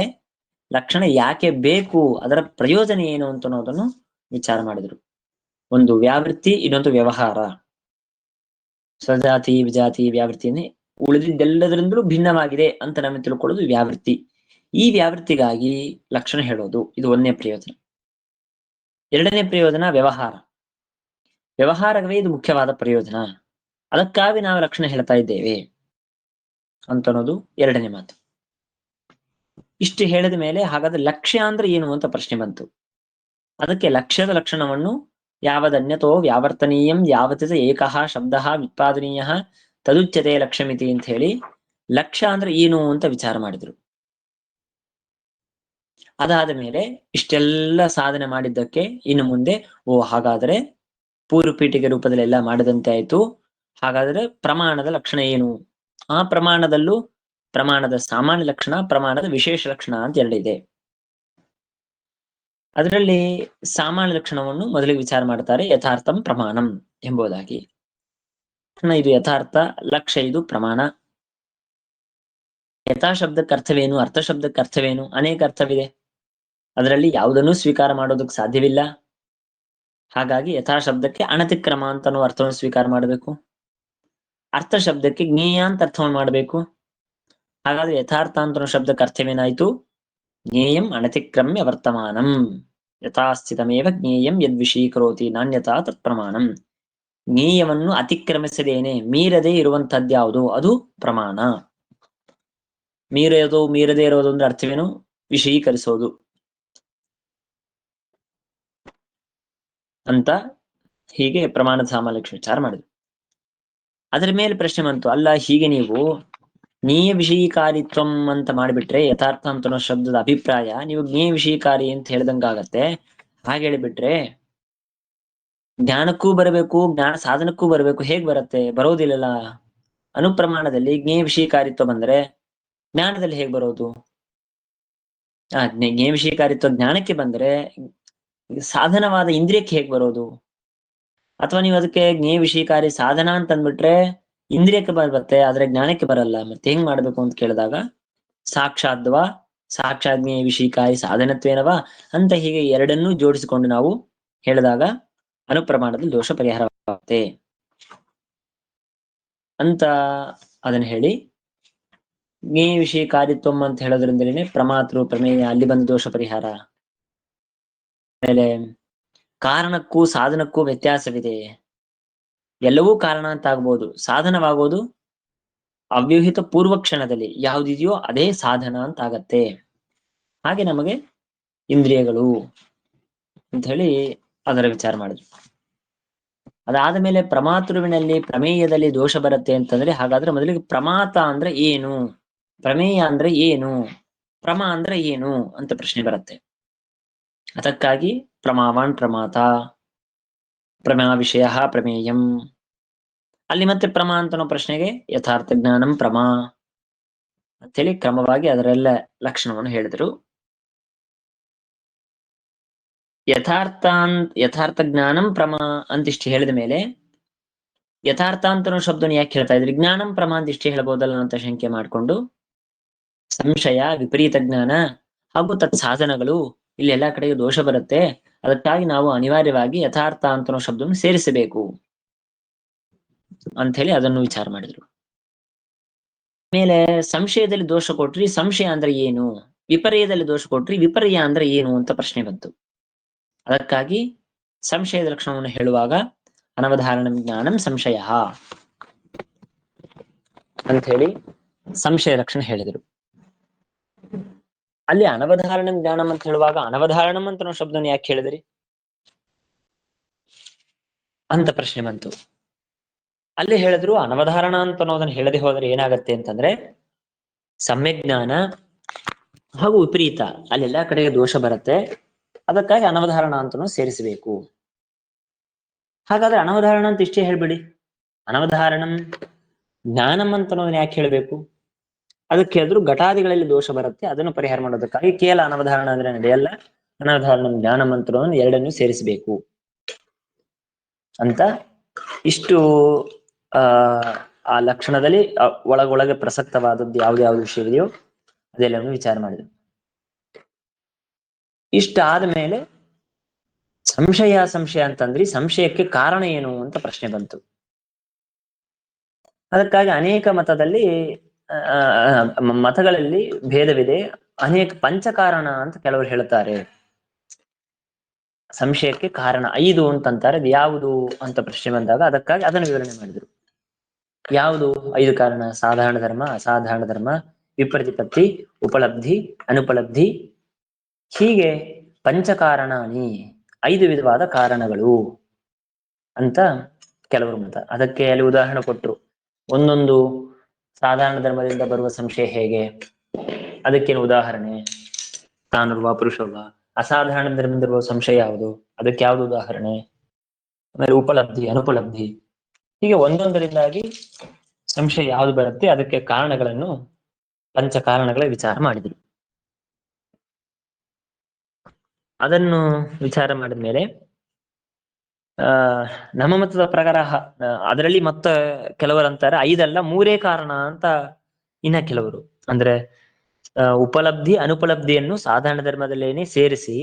C: ಲಕ್ಷಣ ಯಾಕೆ ಬೇಕು, ಅದರ ಪ್ರಯೋಜನ ಏನು ಅಂತ ಅನ್ನೋದನ್ನು ವಿಚಾರ ಮಾಡಿದ್ರು. ಒಂದು ವ್ಯಾವೃತ್ತಿ, ಇನ್ನೊಂದು ವ್ಯವಹಾರ. ಸಜಾತಿ ವಿಜಾತಿ ವ್ಯಾವೃತ್ತಿನೇ ಉಳಿದಿದ್ದೆಲ್ಲದರಿಂದಲೂ ಭಿನ್ನವಾಗಿದೆ ಅಂತ ನಮಗೆ ತಿಳ್ಕೊಳ್ಳೋದು ವ್ಯಾವೃತ್ತಿ. ಈ ವ್ಯಾವೃತ್ತಿಗಾಗಿ ಲಕ್ಷಣ ಹೇಳೋದು ಇದು ಒಂದನೇ ಪ್ರಯೋಜನ. ಎರಡನೇ ಪ್ರಯೋಜನ ವ್ಯವಹಾರ. ವ್ಯವಹಾರವೇ ಇದು ಮುಖ್ಯವಾದ ಪ್ರಯೋಜನ, ಅದಕ್ಕಾಗಿ ನಾವು ಲಕ್ಷಣ ಹೇಳ್ತಾ ಇದ್ದೇವೆ ಅಂತ ಅನ್ನೋದು ಎರಡನೇ ಮಾತು. ಇಷ್ಟು ಹೇಳಿದ ಮೇಲೆ ಹಾಗಾದ್ರೆ ಲಕ್ಷ್ಯ ಅಂದ್ರೆ ಏನು ಅಂತ ಪ್ರಶ್ನೆ ಬಂತು. ಅದಕ್ಕೆ ಲಕ್ಷ್ಯದ ಲಕ್ಷಣವನ್ನು ಯಾವದನ್ಯತೋ ವ್ಯಾವರ್ತನೀಯಂ ಯಾವತಿಸ ಏಕಃ ಶಬ್ದ ವ್ಯುತ್ಪಾದನೀಯ ತದುಚ್ಯತೆ ಲಕ್ಷ್ಯಮಿತಿ ಅಂತ ಹೇಳಿ ಲಕ್ಷ್ಯ ಅಂದ್ರೆ ಏನು ಅಂತ ವಿಚಾರ ಮಾಡಿದ್ರು. ಅದಾದ ಮೇಲೆ ಇಷ್ಟೆಲ್ಲ ಸಾಧನೆ ಮಾಡಿದ್ದಕ್ಕೆ ಇನ್ನು ಮುಂದೆ ಹಾಗಾದ್ರೆ ಪೂರ್ವಪೀಠಿಕೆ ರೂಪದಲ್ಲಿ ಎಲ್ಲ ಮಾಡಿದಂತೆ ಆಯ್ತು. ಹಾಗಾದ್ರೆ ಪ್ರಮಾಣದ ಲಕ್ಷಣ ಏನು? ಆ ಪ್ರಮಾಣದಲ್ಲೂ ಪ್ರಮಾಣದ ಸಾಮಾನ್ಯ ಲಕ್ಷಣ, ಪ್ರಮಾಣದ ವಿಶೇಷ ಲಕ್ಷಣ ಅಂತ ಎರಡಿದೆ. ಅದರಲ್ಲಿ ಸಾಮಾನ್ಯ ಲಕ್ಷಣವನ್ನು ಮೊದಲಿಗೆ ವಿಚಾರ ಮಾಡ್ತಾರೆ, ಯಥಾರ್ಥಂ ಪ್ರಮಾಣಂ ಎಂಬುದಾಗಿ. ಇದು ಯಥಾರ್ಥ, ಲಕ್ಷ್ಯ ಇದು ಪ್ರಮಾಣ. ಯಥಾ ಶಬ್ದಕ್ಕೆ ಅರ್ಥವೇನು, ಅರ್ಥ ಶಬ್ದಕ್ಕೆ ಅರ್ಥವೇನು? ಅನೇಕ ಅರ್ಥವಿದೆ, ಅದರಲ್ಲಿ ಯಾವುದನ್ನೂ ಸ್ವೀಕಾರ ಮಾಡೋದಕ್ಕೆ ಸಾಧ್ಯವಿಲ್ಲ. ಹಾಗಾಗಿ ಯಥಾ ಶಬ್ದಕ್ಕೆ ಅನತಿಕ್ರಮ ಅಂತ ಅರ್ಥವನ್ನು ಸ್ವೀಕಾರ ಮಾಡಬೇಕು. ಅರ್ಥ ಶಬ್ದಕ್ಕೆ ಜ್ಞೇಯ ಅಂತ ಅರ್ಥವನ್ನು ಮಾಡಬೇಕು. ಹಾಗಾದ್ರೆ ಯಥಾರ್ಥ ಅಂತ ಶಬ್ದಕ್ಕೆ ಅರ್ಥವೇನಾಯ್ತು? ಜ್ಞೇಯಂ ಅನತಿಕ್ರಮ್ಯ ವರ್ತಮಾನಂ ಯಥಾಸ್ಥಿತಮೇವ ಜ್ಞೇಯಂ ಯದ್ವಿಷೀಕರೋತಿ ನಾಣ್ಯತಾ ತತ್ಪ್ರಮಾಣಂ. ಜ್ಞೇಯವನ್ನು ಅತಿಕ್ರಮಿಸದೇನೆ ಮೀರದೆ ಇರುವಂತಹದ್ಯಾವುದು ಅದು ಪ್ರಮಾಣ. ಮೀರದೇ ಇರೋದು ಅಂದ್ರೆ ಅರ್ಥವೇನು? ವಿಷಯೀಕರಿಸೋದು ಅಂತ ಹೀಗೆ ಪ್ರಮಾಣದ ಸಾಮಾನ್ಯ ವಿಚಾರ ಮಾಡಿದ್ರು. ಅದರ ಮೇಲೆ ಪ್ರಶ್ನೆ ಬಂತು, ಅಲ್ಲ ಹೀಗೆ ನೀವು ಜ್ಞೇಯ ವಿಷಯೀಕಾರಿತ್ವಂ ಅಂತ ಮಾಡಿಬಿಟ್ರೆ ಯಥಾರ್ಥ ಅಂತ ಶಬ್ದದ ಅಭಿಪ್ರಾಯ ನೀವು ಜ್ಞೇಯ ವಿಷಯೀಕಾರಿ ಅಂತ ಹೇಳ್ದಂಗಾಗತ್ತೆ. ಹಾಗೆ ಹೇಳಿಬಿಟ್ರೆ ಜ್ಞಾನಕ್ಕೂ ಬರಬೇಕು, ಜ್ಞಾನ ಸಾಧನಕ್ಕೂ ಬರಬೇಕು, ಹೇಗ್ ಬರುತ್ತೆ? ಬರೋದಿಲ್ಲಲ್ಲ. ಅನುಪ್ರಮಾಣದಲ್ಲಿ ಜ್ಞೇಯ ವಿಷಯೀಕಾರಿತ್ವ ಬಂದ್ರೆ ಜ್ಞಾನದಲ್ಲಿ ಹೇಗ್ ಬರೋದು? ಜ್ಞೇಯ ವಿಷಯೀಕಾರಿತ್ವ ಜ್ಞಾನಕ್ಕೆ ಬಂದ್ರೆ ಸಾಧನವಾದ ಇಂದ್ರಿಯಕ್ಕೆ ಹೇಗ್ ಬರೋದು? ಅಥವಾ ನೀವು ಅದಕ್ಕೆ ಜ್ಞೇಯ ವಿಷಯೀಕಾರಿ ಸಾಧನ ಅಂತ ಅಂದ್ಬಿಟ್ರೆ ಇಂದ್ರಿಯಕ್ಕೆ ಬರುತ್ತೆ, ಆದ್ರೆ ಜ್ಞಾನಕ್ಕೆ ಬರಲ್ಲ. ಮತ್ತೆ ಹೆಂಗ್ ಮಾಡ್ಬೇಕು ಅಂತ ಕೇಳಿದಾಗ ಸಾಕ್ಷಾದ್ವಾ ಸಾಕ್ಷಾತ್ ಜ್ಞೇಯ ವಿಷಯೀಕಾರಿ ಸಾಧನತ್ವೇನವಾ ಅಂತ ಹೀಗೆ ಎರಡನ್ನೂ ಜೋಡಿಸಿಕೊಂಡು ನಾವು ಹೇಳಿದಾಗ ಅನುಪ್ರಮಾಣದಲ್ಲಿ ದೋಷ ಪರಿಹಾರವಾಗುತ್ತೆ ಅಂತ ಅದನ್ನ ಹೇಳಿ, ಜ್ಞೇಯ ವಿಷಯೀಕಾರಿತ್ವಂ ಅಂತ ಹೇಳೋದ್ರಿಂದಲೇ ಪ್ರಮಾತೃ ಪ್ರಮೇಯ ಅಲ್ಲಿ ಬಂದ ದೋಷ ಪರಿಹಾರ. ಆಮೇಲೆ ಕಾರಣಕ್ಕೂ ಸಾಧನಕ್ಕೂ ವ್ಯತ್ಯಾಸವಿದೆ. ಎಲ್ಲವೂ ಕಾರಣ ಅಂತ ಆಗ್ಬೋದು, ಸಾಧನವಾಗೋದು ಅವ್ಯೂಹಿತ ಪೂರ್ವ ಕ್ಷಣದಲ್ಲಿ ಯಾವುದಿದೆಯೋ ಅದೇ ಸಾಧನ ಅಂತ ಆಗತ್ತೆ. ಹಾಗೆ ನಮಗೆ ಇಂದ್ರಿಯಗಳು ಅಂತ ಹೇಳಿ ಅದರ ವಿಚಾರ ಮಾಡಿದ್ರು. ಅದಾದ ಮೇಲೆ ಪ್ರಮಾತೃವಿನಲ್ಲಿ ಪ್ರಮೇಯದಲ್ಲಿ ದೋಷ ಬರುತ್ತೆ ಅಂತಂದ್ರೆ ಹಾಗಾದ್ರೆ ಮೊದಲಿಗೆ ಪ್ರಮಾತ ಅಂದ್ರೆ ಏನು, ಪ್ರಮೇಯ ಅಂದ್ರೆ ಏನು, ಪ್ರಮಾ ಅಂದ್ರೆ ಏನು ಅಂತ ಪ್ರಶ್ನೆ ಬರುತ್ತೆ. ಅದಕ್ಕಾಗಿ ಪ್ರಮಾವಾನ್ ಪ್ರಮಾತ, ಪ್ರಮಾ ವಿಷಯ ಪ್ರಮೇಯಂ. ಅಲ್ಲಿ ಮತ್ತೆ ಪ್ರಮಾ ಅಂತನೋ ಪ್ರಶ್ನೆಗೆ ಯಥಾರ್ಥ ಜ್ಞಾನಂ ಪ್ರಮಾ ಅಂತೇಳಿ ಕ್ರಮವಾಗಿ ಅದರೆಲ್ಲ ಲಕ್ಷಣವನ್ನು ಹೇಳಿದರು. ಯಥಾರ್ಥ ಜ್ಞಾನಂ ಪ್ರಮಾ ಅಂತಿಷ್ಟು ಹೇಳಿದ ಮೇಲೆ ಯಥಾರ್ಥ ಅಂತನೋ ಶಬ್ದನ ಯಾಕೆ ಹೇಳ್ತಾ ಇದ್ರಿ, ಜ್ಞಾನಂ ಪ್ರಮಾ ಅಂತ ಇಷ್ಟೇ ಹೇಳ್ಬೋದಲ್ಲ ಅಂತ ಶಂಕೆ ಮಾಡಿಕೊಂಡು ಸಂಶಯ, ವಿಪರೀತ ಜ್ಞಾನ ಹಾಗೂ ತತ್ ಸಾಧನಗಳು ಇಲ್ಲಿ ಎಲ್ಲಾ ಕಡೆಗೆ ದೋಷ ಬರುತ್ತೆ, ಅದಕ್ಕಾಗಿ ನಾವು ಅನಿವಾರ್ಯವಾಗಿ ಯಥಾರ್ಥ ಅಂತನೋ ಶಬ್ದವನ್ನು ಸೇರಿಸಬೇಕು ಅಂತ ಹೇಳಿ ಅದನ್ನು ವಿಚಾರ ಮಾಡಿದ್ರು. ಮೇಲೆ ಸಂಶಯದಲ್ಲಿ ದೋಷ ಕೊಟ್ರಿ, ಸಂಶಯ ಅಂದ್ರೆ ಏನು? ವಿಪರ್ಯದಲ್ಲಿ ದೋಷ ಕೊಟ್ರಿ, ವಿಪರ್ಯ ಅಂದ್ರೆ ಏನು ಅಂತ ಪ್ರಶ್ನೆ ಬಂತು. ಅದಕ್ಕಾಗಿ ಸಂಶಯದ ಲಕ್ಷಣವನ್ನು ಹೇಳುವಾಗ ಅನವಧಾರಣಂ ಜ್ಞಾನಂ ಸಂಶಯ ಅಂತ ಹೇಳಿ ಸಂಶಯ ಲಕ್ಷಣ ಹೇಳಿದರು. ಅಲ್ಲಿ ಅನವಧಾರಣಂ ಜ್ಞಾನಂ ಅಂತ ಹೇಳುವಾಗ ಅನವಧಾರಣಂ ಅಂತ ನಾವು ಶಬ್ದವನ್ನು ಯಾಕೆ ಹೇಳಿದ್ರಿ ಅಂತ ಪ್ರಶ್ನೆ ಬಂತು. ಅಲ್ಲಿ ಹೇಳಿದ್ರು ಅನವಧಾರಣ ಅಂತ ಅನ್ನೋದನ್ನ ಹೇಳದೆ ಹೋದ್ರೆ ಏನಾಗತ್ತೆ ಅಂತಂದ್ರೆ ಸಮ್ಯಕ್ ಜ್ಞಾನ ಹಾಗೂ ವಿಪರೀತ ಅಲ್ಲೆಲ್ಲಾ ಕಡೆಗೆ ದೋಷ ಬರುತ್ತೆ. ಅದಕ್ಕಾಗಿ ಅನವಧಾರಣ ಅಂತನೂ ಸೇರಿಸಬೇಕು. ಹಾಗಾದ್ರೆ ಅನವಧಾರಣ ಅಂತ ಇಷ್ಟೇ ಹೇಳ್ಬಿಡಿ, ಅನವಧಾರಣಂ ಜ್ಞಾನಂ ಅಂತ ಅನ್ನೋದನ್ನ ಯಾಕೆ ಹೇಳಬೇಕು? ಅದಕ್ಕೆ ಹೇಳಿದ್ರು ಘಟಾದಿಗಳಲ್ಲಿ ದೋಷ ಬರುತ್ತೆ, ಅದನ್ನು ಪರಿಹಾರ ಮಾಡೋದಕ್ಕಾಗಿ ಕೇವಲ ಅನವಧಾರಣ ಅಂದ್ರೆ ನಡೆಯಲ್ಲ, ಅನವಧಾರಣಂ ಜ್ಞಾನಂ ಅಂತ ಎರಡನ್ನೂ ಸೇರಿಸಬೇಕು ಅಂತ ಇಷ್ಟು ಆ ಆ ಲಕ್ಷಣದಲ್ಲಿ ಒಳಗೊಳಗೆ ಪ್ರಸಕ್ತವಾದದ್ದು ಯಾವ್ದು ವಿಷಯವಿದೆಯೋ ಅದೆಲ್ಲವನ್ನು ವಿಚಾರ ಮಾಡಿದ್ರು. ಇಷ್ಟಾದ ಮೇಲೆ ಸಂಶಯ ಅಂತಂದ್ರಿ, ಸಂಶಯಕ್ಕೆ ಕಾರಣ ಏನು ಅಂತ ಪ್ರಶ್ನೆ ಬಂತು. ಅದಕ್ಕಾಗಿ ಅನೇಕ ಮತಗಳಲ್ಲಿ ಭೇದವಿದೆ. ಅನೇಕ ಪಂಚಕಾರಣ ಅಂತ ಕೆಲವರು ಹೇಳ್ತಾರೆ. ಸಂಶಯಕ್ಕೆ ಕಾರಣ 5 ಅಂತಂತಾರೆ. ಅದು ಯಾವುದು ಅಂತ ಪ್ರಶ್ನೆ ಬಂದಾಗ ಅದಕ್ಕಾಗಿ ಅದನ್ನು ವಿವರಣೆ ಮಾಡಿದ್ರು. ಯಾವುದು 5 ಕಾರಣ? ಸಾಧಾರಣ ಧರ್ಮ, ಅಸಾಧಾರಣ ಧರ್ಮ, ವಿಪ್ರತಿಪತ್ತಿ, ಉಪಲಬ್ಧಿ, ಅನುಪಲಬ್ಧಿ, ಹೀಗೆ ಪಂಚಕಾರಣಾನಿ 5 ವಿಧವಾದ ಕಾರಣಗಳು ಅಂತ ಕೆಲವರು ಮತ. ಅದಕ್ಕೆ ಅಲ್ಲಿ ಉದಾಹರಣೆ ಕೊಟ್ಟರು. ಒಂದೊಂದು ಸಾಧಾರಣ ಧರ್ಮದಿಂದ ಬರುವ ಸಂಶಯ ಹೇಗೆ, ಅದಕ್ಕೇನು ಉದಾಹರಣೆ? ತಾನುರ್ವ ಪುರುಷರ್ವ. ಅಸಾಧಾರಣ ಧರ್ಮದಿಂದ ಬರುವ ಸಂಶಯ ಯಾವುದು, ಅದಕ್ಕೆ ಯಾವುದು ಉದಾಹರಣೆ? ಆಮೇಲೆ ಉಪಲಬ್ಧಿ, ಅನುಪಲಬ್ಧಿ, ಹೀಗೆ ಒಂದೊಂದರಿಂದಾಗಿ ಸಂಶಯ ಯಾವುದು ಬರುತ್ತೆ ಅದಕ್ಕೆ ಕಾರಣಗಳನ್ನು ಪಂಚ ಕಾರಣಗಳ ವಿಚಾರ ಮಾಡಿದ್ರು. ಅದನ್ನು ವಿಚಾರ ಮಾಡಿದ ಮೇಲೆ ನಮ್ಮ ಮತದ ಪ್ರಕಾರ ಅದರಲ್ಲಿ ಮತ್ತ ಕೆಲವರು ಅಂತಾರೆ 5 ಅಲ್ಲ 3 ಕಾರಣ ಅಂತ. ಇನ್ನ ಕೆಲವರು ಅಂದ್ರೆ ಉಪಲಬ್ಧಿ ಅನುಪಲಬ್ಧಿಯನ್ನು ಸಾಧಾರಣ ಧರ್ಮದಲ್ಲೇನೆ ಸೇರಿಸಿ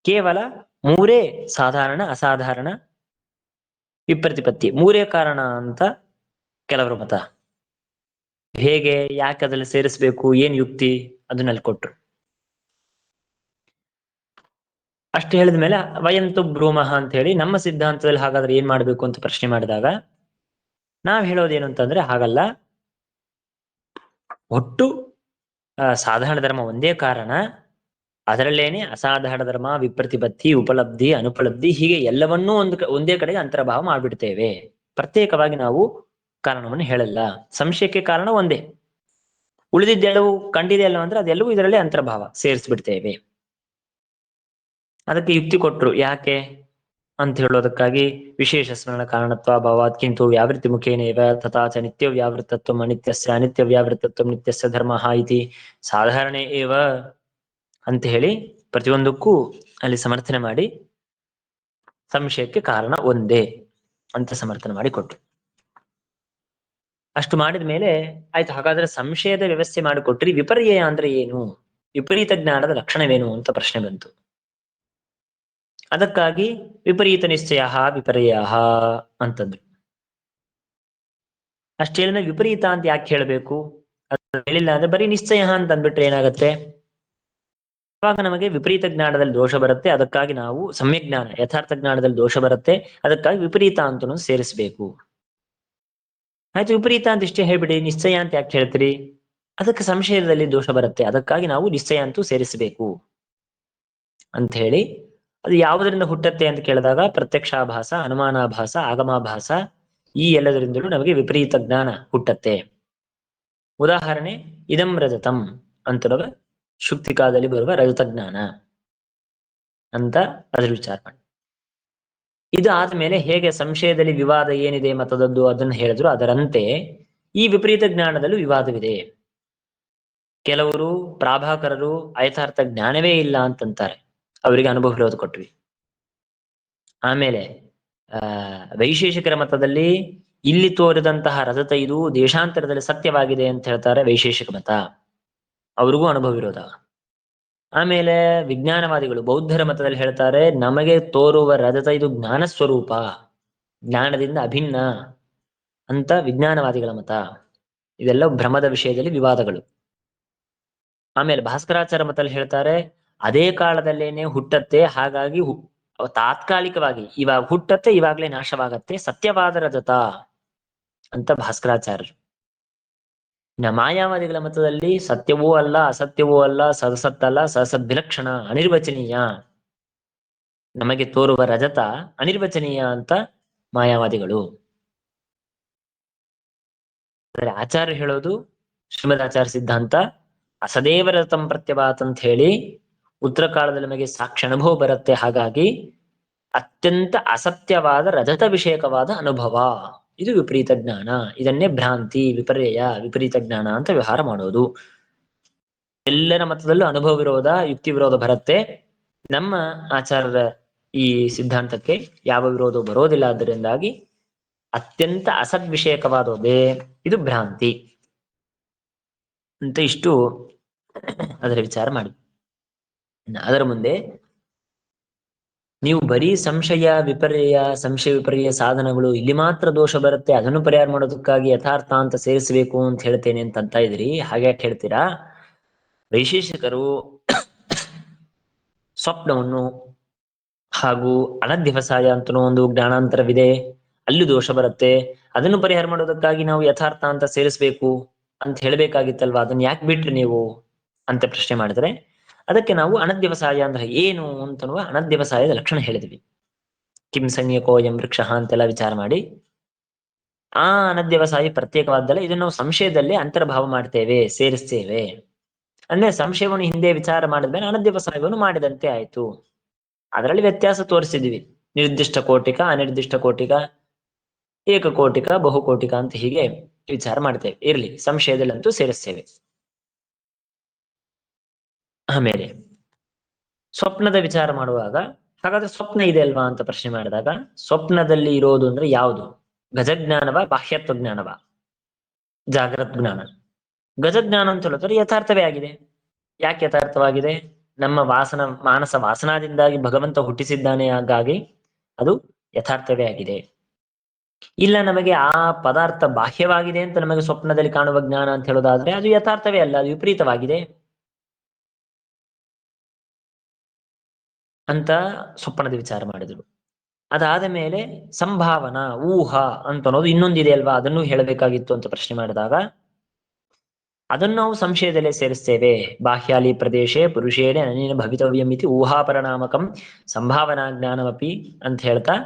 C: ಕೇವಲ 3 ಸಾಧಾರಣ ಅಸಾಧಾರಣ ವಿಪ್ರತಿಪತ್ತಿ 3 ಕಾರಣ ಅಂತ ಕೆಲವರು ಮತ. ಹೇಗೆ, ಯಾಕೆ ಅದ್ರಲ್ಲಿ ಸೇರಿಸ್ಬೇಕು, ಏನ್ ಯುಕ್ತಿ, ಅದನ್ನಲ್ಲಿ ಕೊಟ್ರು. ಅಷ್ಟು ಹೇಳಿದ ಮೇಲೆ ವಯಂತು ಬ್ರೂಮಃ ಅಂತ ಹೇಳಿ ನಮ್ಮ ಸಿದ್ಧಾಂತದಲ್ಲಿ ಹಾಗಾದ್ರೆ ಏನ್ ಮಾಡ್ಬೇಕು ಅಂತ ಪ್ರಶ್ನೆ ಮಾಡಿದಾಗ ನಾವ್ ಹೇಳೋದೇನು ಅಂತಂದ್ರೆ, ಹಾಗಲ್ಲ, ಒಟ್ಟು ಸಾಧಾರಣ ಧರ್ಮ ಒಂದೇ ಕಾರಣ, ಅದರಲ್ಲೇನೆ ಅಸಾಧಾರಣ ಧರ್ಮ, ವಿಪ್ರತಿಪತ್ತಿ, ಉಪಲಬ್ಧಿ, ಅನುಪಲಬ್ಧಿ, ಹೀಗೆ ಎಲ್ಲವನ್ನೂ ಒಂದೇ ಕಡೆಗೆ ಅಂತರ್ಭಾವ ಮಾಡ್ಬಿಡ್ತೇವೆ. ಪ್ರತ್ಯೇಕವಾಗಿ ನಾವು ಕಾರಣವನ್ನು ಹೇಳಲ್ಲ. ಸಂಶಯಕ್ಕೆ ಕಾರಣ ಒಂದೇ, ಉಳಿದಿದ್ದೆಲ್ಲವೂ ಕಂಡಿದೆ ಅಲ್ಲ ಅಂದ್ರೆ ಅದೆಲ್ಲವೂ ಇದರಲ್ಲೇ ಅಂತರ್ಭಾವ ಸೇರಿಸ್ಬಿಡ್ತೇವೆ. ಅದಕ್ಕೆ ಯುಕ್ತಿ ಕೊಟ್ರು. ಯಾಕೆ ಅಂತ ಹೇಳೋದಕ್ಕಾಗಿ ವಿಶೇಷ ಸ್ಮರಣ ಕಾರಣತ್ವ ಭಾವಾತ್ ಕಿಂತು ವ್ಯಾವೃತ್ತಿ ಮುಖೇನೇವ ತಥಾಚ ನಿತ್ಯ ವ್ಯಾವೃತ್ತತ್ವ ಅನಿತ್ಯಸ್ಯ ಅನಿತ್ಯ ವ್ಯಾವೃತ್ತತ್ವ ನಿತ್ಯಸ್ಯ ಧರ್ಮ ಇತಿ ಸಾಧಾರಣ ಏವ ಅಂತ ಹೇಳಿ ಪ್ರತಿಯೊಂದಕ್ಕೂ ಅಲ್ಲಿ ಸಮರ್ಥನೆ ಮಾಡಿ ಸಂಶಯಕ್ಕೆ ಕಾರಣ ಒಂದೇ ಅಂತ ಸಮರ್ಥನೆ ಮಾಡಿ ಕೊಟ್ರು. ಅಷ್ಟು ಮಾಡಿದ ಮೇಲೆ ಆಯ್ತು, ಹಾಗಾದ್ರೆ ಸಂಶಯದ ವ್ಯವಸ್ಥೆ ಮಾಡಿಕೊಟ್ರಿ, ವಿಪರ್ಯಯ ಅಂದ್ರೆ ಏನು, ವಿಪರೀತ ಜ್ಞಾನದ ಲಕ್ಷಣವೇನು ಅಂತ ಪ್ರಶ್ನೆ ಬಂತು. ಅದಕ್ಕಾಗಿ ವಿಪರೀತ ನಿಶ್ಚಯ ವಿಪರ್ಯಯ ಅಂತಂದ್ರು. ಅಷ್ಟೇಳಿದ ವಿಪರೀತ ಅಂತ ಯಾಕೆ ಹೇಳಬೇಕು, ಅದು ಹೇಳಿಲ್ಲ ಅಂದ್ರೆ ಬರೀ ನಿಶ್ಚಯ ಅಂತ ಅಂದ್ಬಿಟ್ರೆ ಏನಾಗತ್ತೆ, ಅವಾಗ ನಮಗೆ ವಿಪರೀತ ಜ್ಞಾನದಲ್ಲಿ ದೋಷ ಬರುತ್ತೆ. ಅದಕ್ಕಾಗಿ ನಾವು ಸಮ್ಯಕ್ ಜ್ಞಾನ ಯಥಾರ್ಥ ಜ್ಞಾನದಲ್ಲಿ ದೋಷ ಬರುತ್ತೆ, ಅದಕ್ಕಾಗಿ ವಿಪರೀತ ಅಂತನೂ ಸೇರಿಸಬೇಕು. ಆಯ್ತು, ವಿಪರೀತ ಅಂತ ಇಷ್ಟೇ ಹೇಳ್ಬಿಡಿ, ನಿಶ್ಚಯ ಅಂತ ಯಾಕೆ ಹೇಳ್ತೀರಿ, ಅದಕ್ಕೆ ಸಂಶಯದಲ್ಲಿ ದೋಷ ಬರುತ್ತೆ, ಅದಕ್ಕಾಗಿ ನಾವು ನಿಶ್ಚಯ ಅಂತೂ ಸೇರಿಸಬೇಕು ಅಂತ ಹೇಳಿ. ಅದು ಯಾವುದರಿಂದ ಹುಟ್ಟತ್ತೆ ಅಂತ ಕೇಳಿದಾಗ ಪ್ರತ್ಯಕ್ಷಾಭಾಸ, ಅನುಮಾನಾಭಾಸ, ಆಗಮಾಭಾಸ, ಈ ಎಲ್ಲದರಿಂದಲೂ ನಮಗೆ ವಿಪರೀತ ಜ್ಞಾನ ಹುಟ್ಟತ್ತೆ. ಉದಾಹರಣೆ ಇದಂ ರಜತಂ ಅಂತ ಶುಕ್ತಿಕಾದಲ್ಲಿ ಬರುವ ರಜತ ಜ್ಞಾನ ಅಂತ ಅದ್ರ ವಿಚಾರ ಮಾಡಿ. ಇದು ಆದ್ಮೇಲೆ ಹೇಗೆ ಸಂಶಯದಲ್ಲಿ ವಿವಾದ ಏನಿದೆ ಮತದದ್ದು ಅದನ್ನು ಹೇಳಿದ್ರು, ಅದರಂತೆ ಈ ವಿಪರೀತ ಜ್ಞಾನದಲ್ಲೂ ವಿವಾದವಿದೆ. ಕೆಲವರು ಪ್ರಾಭಾಕರರು ಅಯಥಾರ್ಥ ಜ್ಞಾನವೇ ಇಲ್ಲ ಅಂತಂತಾರೆ, ಅವರಿಗೆ ಅನುಭವ ವಿರೋಧ ಕೊಟ್ವಿ. ಆಮೇಲೆ ವೈಶೇಷಿಕರ ಮತದಲ್ಲಿ ಇಲ್ಲಿ ತೋರಿದಂತಹ ರಜತ ಇದು ದೇಶಾಂತರದಲ್ಲಿ ಸತ್ಯವಾಗಿದೆ ಅಂತ ಹೇಳ್ತಾರೆ, ವೈಶೇಷಿಕ ಮತ, ಅವ್ರಿಗೂ ಅನುಭವ ವಿರೋಧ. ಆಮೇಲೆ ವಿಜ್ಞಾನವಾದಿಗಳು ಬೌದ್ಧರ ಮತದಲ್ಲಿ ಹೇಳ್ತಾರೆ, ನಮಗೆ ತೋರುವ ರಜತ ಇದು ಜ್ಞಾನ ಸ್ವರೂಪ, ಜ್ಞಾನದಿಂದ ಅಭಿನ್ನ ಅಂತ ವಿಜ್ಞಾನವಾದಿಗಳ ಮತ. ಇದೆಲ್ಲ ಭ್ರಮದ ವಿಷಯದಲ್ಲಿ ವಿವಾದಗಳು. ಆಮೇಲೆ ಭಾಸ್ಕರಾಚಾರ್ಯ ಮತದಲ್ಲಿ ಹೇಳ್ತಾರೆ, ಅದೇ ಕಾಲದಲ್ಲೇನೆ ಹುಟ್ಟತ್ತೆ, ಹಾಗಾಗಿ ಅವ ತಾತ್ಕಾಲಿಕವಾಗಿ ಇವಾಗ ಹುಟ್ಟತ್ತೆ, ಇವಾಗ್ಲೇ ನಾಶವಾಗತ್ತೆ, ಸತ್ಯವಾದ ರಜತ ಅಂತ ಭಾಸ್ಕರಾಚಾರ್ಯರು. ಇನ್ನ ಮಾಯಾವಾದಿಗಳ ಮತದಲ್ಲಿ ಸತ್ಯವೂ ಅಲ್ಲ, ಅಸತ್ಯವೂ ಅಲ್ಲ, ಸದಸತ್ತಲ್ಲ, ಸಸದ್ವಿಲಕ್ಷಣ, ಅನಿರ್ವಚನೀಯ, ನಮಗೆ ತೋರುವ ರಜತ ಅನಿರ್ವಚನೀಯ ಅಂತ ಮಾಯಾವಾದಿಗಳು. ಆದರೆ ಆಚಾರ್ಯ ಹೇಳೋದು, ಶ್ರೀಮದ್ ಆಚಾರ್ಯ ಸಿದ್ಧಾಂತ, ಅಸದೇವ ರಜತಂ ಪ್ರತ್ಯಭಾತ್ ಅಂತ ಹೇಳಿ ಉತ್ತರ ಕಾಲದಲ್ಲಿ ನಮಗೆ ಸಾಕ್ಷಿ ಅನುಭವ ಬರುತ್ತೆ. ಹಾಗಾಗಿ ಅತ್ಯಂತ ಅಸತ್ಯವಾದ ರಜತ ವಿಷಯಕವಾದ ಅನುಭವ, ಇದು ವಿಪರೀತ ಜ್ಞಾನ. ಇದನ್ನೇ ಭ್ರಾಂತಿ, ವಿಪರ್ಯಯ, ವಿಪರೀತ ಜ್ಞಾನ ಅಂತ ವ್ಯವಹಾರ ಮಾಡೋದು. ಎಲ್ಲರ ಮತದಲ್ಲೂ ಅನುಭವ ವಿರೋಧ, ಯುಕ್ತಿ ವಿರೋಧ ಬರುತ್ತೆ. ನಮ್ಮ ಆಚಾರ್ಯರ ಈ ಸಿದ್ಧಾಂತಕ್ಕೆ ಯಾವ ವಿರೋಧ ಬರೋದಿಲ್ಲ. ಆದ್ದರಿಂದಾಗಿ ಅತ್ಯಂತ ಅಸದ್ವಿಷಯಕವಾದದೇ ಇದು ಭ್ರಾಂತಿ ಅಂತ ಇಷ್ಟು ಅದರ ವಿಚಾರ ಮಾಡಿ. ಅದರ ಮುಂದೆ ನೀವು ಬರೀ ಸಂಶಯ ವಿಪರ್ಯಯ ಸಾಧನಗಳು ಇಲ್ಲಿ ಮಾತ್ರ ದೋಷ ಬರುತ್ತೆ, ಅದನ್ನು ಪರಿಹಾರ ಮಾಡೋದಕ್ಕಾಗಿ ಯಥಾರ್ಥ ಅಂತ ಸೇರಿಸಬೇಕು ಅಂತ ಹೇಳ್ತೇನೆ ಅಂತ ಇದ್ರಿ. ಹಾಗೆ ಯಾಕೆ ಹೇಳ್ತೀರಾ? ವೈಶೇಷಿಕರು ಸ್ವಪ್ನವನ್ನು ಹಾಗೂ ಅನಧ್ಯವಸಾಯ ಅಂತನೋ ಒಂದು ಜ್ಞಾನಾಂತರವಿದೆ, ಅಲ್ಲಿ ದೋಷ ಬರುತ್ತೆ, ಅದನ್ನು ಪರಿಹಾರ ಮಾಡೋದಕ್ಕಾಗಿ ನಾವು ಯಥಾರ್ಥ ಅಂತ ಸೇರಿಸ್ಬೇಕು ಅಂತ ಹೇಳ್ಬೇಕಾಗಿತ್ತಲ್ವಾ, ಅದನ್ನ ಯಾಕೆ ಬಿಟ್ರಿ ನೀವು ಅಂತ ಪ್ರಶ್ನೆ ಮಾಡಿದ್ರೆ, ಅದಕ್ಕೆ ನಾವು ಅನಧ್ಯವಸಾಯ ಅಂದ್ರೆ ಏನು ಅಂತನ್ನುವ ಅನಧ್ಯವಸಾಯದ ಲಕ್ಷಣ ಹೇಳಿದ್ವಿ. ಕಿಂ ಸಂಜ್ಞಕೋ ಎಂ ವೃಕ್ಷ ಅಂತೆಲ್ಲ ವಿಚಾರ ಮಾಡಿ ಆ ಅನಧ್ಯವಸಾಯಿ ಪ್ರತ್ಯೇಕವಾದ್ದಲ್ಲ, ಇದನ್ನು ನಾವು ಸಂಶಯದಲ್ಲಿ ಅಂತರ್ಭಾವ ಮಾಡ್ತೇವೆ, ಸೇರಿಸ್ತೇವೆ. ಅಂದ್ರೆ ಸಂಶಯವನ್ನು ಹಿಂದೆ ವಿಚಾರ ಮಾಡಿದ್ಮೇಲೆ ಅನಧ್ಯವಸಾಯವನ್ನು ಮಾಡಿದಂತೆ ಆಯ್ತು. ಅದರಲ್ಲಿ ವ್ಯತ್ಯಾಸ ತೋರಿಸಿದ್ವಿ, ನಿರ್ದಿಷ್ಟ ಕೋಟಿಕ, ಅನಿರ್ದಿಷ್ಟ ಕೋಟಿಕ, ಏಕಕೋಟಿಕ, ಬಹುಕೋಟಿಕ ಅಂತ ಹೀಗೆ ವಿಚಾರ ಮಾಡ್ತೇವೆ. ಇರ್ಲಿ, ಸಂಶಯದಲ್ಲಂತೂ ಸೇರಿಸ್ತೇವೆ. ಆಮೇಲೆ ಸ್ವಪ್ನದ ವಿಚಾರ ಮಾಡುವಾಗ, ಹಾಗಾದ್ರೆ ಸ್ವಪ್ನ ಇದೆ ಅಲ್ವಾ ಅಂತ ಪ್ರಶ್ನೆ ಮಾಡಿದಾಗ, ಸ್ವಪ್ನದಲ್ಲಿ ಇರೋದು ಅಂದ್ರೆ ಯಾವುದು? ಗಜಜ್ಞಾನವ, ಬಾಹ್ಯತ್ವ ಜ್ಞಾನವ, ಜಾಗ್ರತ್ ಜ್ಞಾನ? ಗಜಜ್ಞಾನ ಅಂತ ಹೇಳಿದ್ರೆ ಯಥಾರ್ಥವೇ ಆಗಿದೆ. ಯಾಕೆ ಯಥಾರ್ಥವಾಗಿದೆ? ನಮ್ಮ ಮಾನಸ ವಾಸನಾದಿಂದಾಗಿ ಭಗವಂತ ಹುಟ್ಟಿಸಿದ್ದಾನೆ, ಹಾಗಾಗಿ ಅದು ಯಥಾರ್ಥವೇ ಆಗಿದೆ. ಇಲ್ಲ ನಮಗೆ ಆ ಪದಾರ್ಥ ಬಾಹ್ಯವಾಗಿದೆ ಅಂತ ನಮಗೆ ಸ್ವಪ್ನದಲ್ಲಿ ಕಾಣುವ ಜ್ಞಾನ ಅಂತ ಹೇಳೋದಾದ್ರೆ ಅದು ಯಥಾರ್ಥವೇ ಅಲ್ಲ, ಅದು ವಿಪರೀತವಾಗಿದೆ ಅಂತ ಸ್ವಪ್ನದ ವಿಚಾರ ಮಾಡಿದ್ರು. ಅದಾದ ಮೇಲೆ ಸಂಭಾವನಾ, ಊಹಾ ಅಂತ ಅನ್ನೋದು ಇನ್ನೊಂದಿದೆ ಅಲ್ವಾ, ಅದನ್ನು ಹೇಳಬೇಕಾಗಿತ್ತು ಅಂತ ಪ್ರಶ್ನೆ ಮಾಡಿದಾಗ, ಅದನ್ನು ನಾವು ಸಂಶಯದಲ್ಲೇ ಸೇರಿಸ್ತೇವೆ. ಬಾಹ್ಯಾಲಿ ಪ್ರದೇಶೇ ಪುರುಷೇಣ ಅನೇನ ಭವಿತವ್ಯಂ ಇತಿ ಊಹಾ ಪರಿಣಾಮಕಂ ಸಂಭಾವನಾ ಜ್ಞಾನಮಪಿ ಅಂತ ಹೇಳ್ತಾ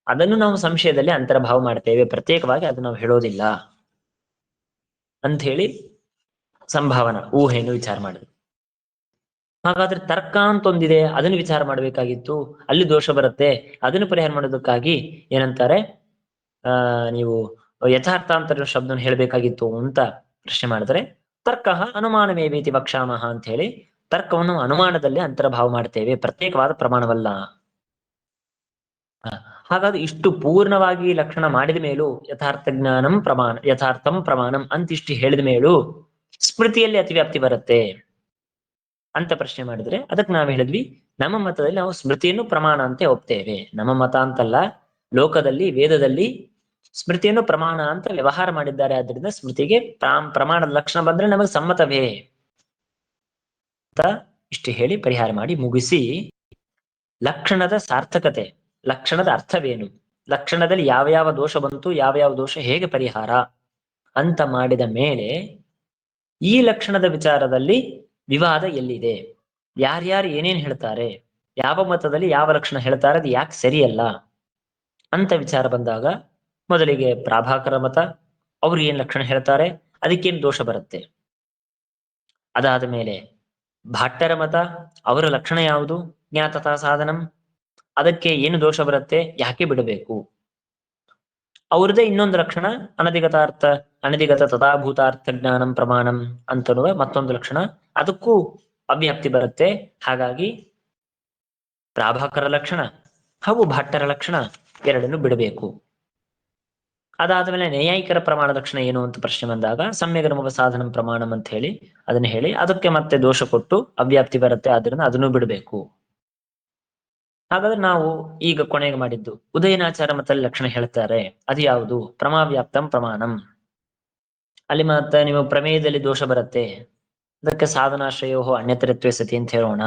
C: ಅದನ್ನು ನಾವು ಸಂಶಯದಲ್ಲಿ ಅಂತರ್ಭಾವ ಮಾಡ್ತೇವೆ, ಪ್ರತ್ಯೇಕವಾಗಿ ಅದನ್ನು ನಾವು ಹೇಳೋದಿಲ್ಲ ಅಂತ ಹೇಳಿ ಸಂಭಾವನಾ, ಊಹೆಯನ್ನು ವಿಚಾರ ಮಾಡಿದ್ರು. ಹಾಗಾದ್ರೆ ತರ್ಕ ಅಂತ ಒಂದಿದೆ, ಅದನ್ನು ವಿಚಾರ ಮಾಡಬೇಕಾಗಿತ್ತು, ಅಲ್ಲಿ ದೋಷ ಬರುತ್ತೆ, ಅದನ್ನು ಪರಿಹಾರ ಮಾಡೋದಕ್ಕಾಗಿ ಏನಂತಾರೆ, ನೀವು ಯಥಾರ್ಥ ಅಂತ ಶಬ್ದವನ್ನು ಹೇಳಬೇಕಾಗಿತ್ತು ಅಂತ ಪ್ರಶ್ನೆ ಮಾಡಿದ್ರೆ, ತರ್ಕ ಅನುಮಾನಮೇವೇತಿ ವಕ್ಷಾಮಹ ಅಂತ ಹೇಳಿ ತರ್ಕವನ್ನು ಅನುಮಾನದಲ್ಲಿ ಅಂತರ್ಭಾವ ಮಾಡ್ತೇವೆ, ಪ್ರತ್ಯೇಕವಾದ ಪ್ರಮಾಣವಲ್ಲ. ಹಾಗಾದ್ರೆ ಇಷ್ಟು ಪೂರ್ಣವಾಗಿ ಲಕ್ಷಣ ಮಾಡಿದ ಮೇಲೂ ಯಥಾರ್ಥಂ ಪ್ರಮಾಣಂ ಅಂತಿಷ್ಟು ಹೇಳಿದ ಮೇಲೂ ಸ್ಮೃತಿಯಲ್ಲಿ ಅತಿವ್ಯಾಪ್ತಿ ಬರುತ್ತೆ ಅಂತ ಪ್ರಶ್ನೆ ಮಾಡಿದ್ರೆ, ಅದಕ್ಕೆ ನಾವು ಹೇಳಿದ್ವಿ, ನಮ್ಮ ಮತದಲ್ಲಿ ನಾವು ಸ್ಮೃತಿಯನ್ನು ಪ್ರಮಾಣ ಅಂತ ಒಪ್ತೇವೆ. ನಮ್ಮ ಮತ ಅಂತಲ್ಲ, ಲೋಕದಲ್ಲಿ ವೇದದಲ್ಲಿ ಸ್ಮೃತಿಯನ್ನು ಪ್ರಮಾಣ ಅಂತ ವ್ಯವಹಾರ ಮಾಡಿದ್ದಾರೆ. ಆದ್ರಿಂದ ಸ್ಮೃತಿಗೆ ಪ್ರಮಾಣದ ಲಕ್ಷಣ ಬಂದ್ರೆ ನಮಗೆ ಸಮ್ಮತವೇ ಅಂತ ಇಷ್ಟು ಹೇಳಿ ಪರಿಹಾರ ಮಾಡಿ ಮುಗಿಸಿ, ಲಕ್ಷಣದ ಸಾರ್ಥಕತೆ, ಲಕ್ಷಣದ ಅರ್ಥವೇನು, ಲಕ್ಷಣದಲ್ಲಿ ಯಾವ ಯಾವ ದೋಷ ಬಂತು, ಯಾವ ಯಾವ ದೋಷ ಹೇಗೆ ಪರಿಹಾರ ಅಂತ ಮಾಡಿದ ಮೇಲೆ, ಈ ಲಕ್ಷಣದ ವಿಚಾರದಲ್ಲಿ ವಿವಾದ ಎಲ್ಲಿದೆ, ಯಾರ್ಯಾರು ಏನೇನ್ ಹೇಳ್ತಾರೆ, ಯಾವ ಮತದಲ್ಲಿ ಯಾವ ಲಕ್ಷಣ ಹೇಳ್ತಾರೆ, ಅದು ಯಾಕೆ ಸರಿಯಲ್ಲ ಅಂತ ವಿಚಾರ ಬಂದಾಗ, ಮೊದಲಿಗೆ ಪ್ರಾಭಾಕರ ಮತ, ಅವ್ರು ಏನ್ ಲಕ್ಷಣ ಹೇಳ್ತಾರೆ, ಅದಕ್ಕೇನು ದೋಷ ಬರುತ್ತೆ. ಅದಾದ ಮೇಲೆ ಭಾಟ್ಟರ ಮತ, ಅವರ ಲಕ್ಷಣ ಯಾವುದು, ಜ್ಞಾತತಾ ಸಾಧನಂ, ಅದಕ್ಕೆ ಏನು ದೋಷ ಬರುತ್ತೆ, ಯಾಕೆ ಬಿಡಬೇಕು. ಅವ್ರದ್ದೇ ಇನ್ನೊಂದು ಲಕ್ಷಣ ಅನಧಿಗತ ತಥಾಭೂತಾರ್ಥ ಜ್ಞಾನಂ ಪ್ರಮಾಣಂ ಅಂತನ್ನುವ ಮತ್ತೊಂದು ಲಕ್ಷಣ, ಅದಕ್ಕೂ ಅವ್ಯಾಪ್ತಿ ಬರುತ್ತೆ. ಹಾಗಾಗಿ ಪ್ರಾಭಾಕರ ಲಕ್ಷಣ ಹಾಗೂ ಭಟ್ಟರ ಲಕ್ಷಣ ಎರಡನ್ನು ಬಿಡಬೇಕು. ಅದಾದ್ಮೇಲೆ ನ್ಯಾಯಿಕರ ಪ್ರಮಾಣ ಲಕ್ಷಣ ಏನು ಅಂತ ಪ್ರಶ್ನೆ ಬಂದಾಗ, ಸಮ್ಯಗರ್ಮ ಸಾಧನಂ ಪ್ರಮಾಣಂ ಅಂತ ಹೇಳಿ ಅದನ್ನ ಹೇಳಿ, ಅದಕ್ಕೆ ಮತ್ತೆ ದೋಷ ಕೊಟ್ಟು ಅವ್ಯಾಪ್ತಿ ಬರುತ್ತೆ, ಆದ್ರಿಂದ ಅದನ್ನು ಬಿಡಬೇಕು. ಹಾಗಾದ್ರೆ ನಾವು ಈಗ ಕೊನೆಗೆ ಮಾಡಿದ್ದು ಉದಯನಾಚಾರ ಮತದಲ್ಲಿ ಲಕ್ಷಣ ಹೇಳ್ತಾರೆ, ಅದು ಯಾವುದು, ಪ್ರಮಾವ್ಯಾಪ್ತಂ ಪ್ರಮಾಣಂ. ಅಲ್ಲಿ ಮತ್ತೆ ನೀವು ಪ್ರಮೇಯದಲ್ಲಿ ದೋಷ ಬರುತ್ತೆ, ಅದಕ್ಕೆ ಸಾಧನಾಶ್ರಯೋ ಅನ್ಯತರತ್ವೇ ಸತಿ ಅಂತ ಹೇಳೋಣ.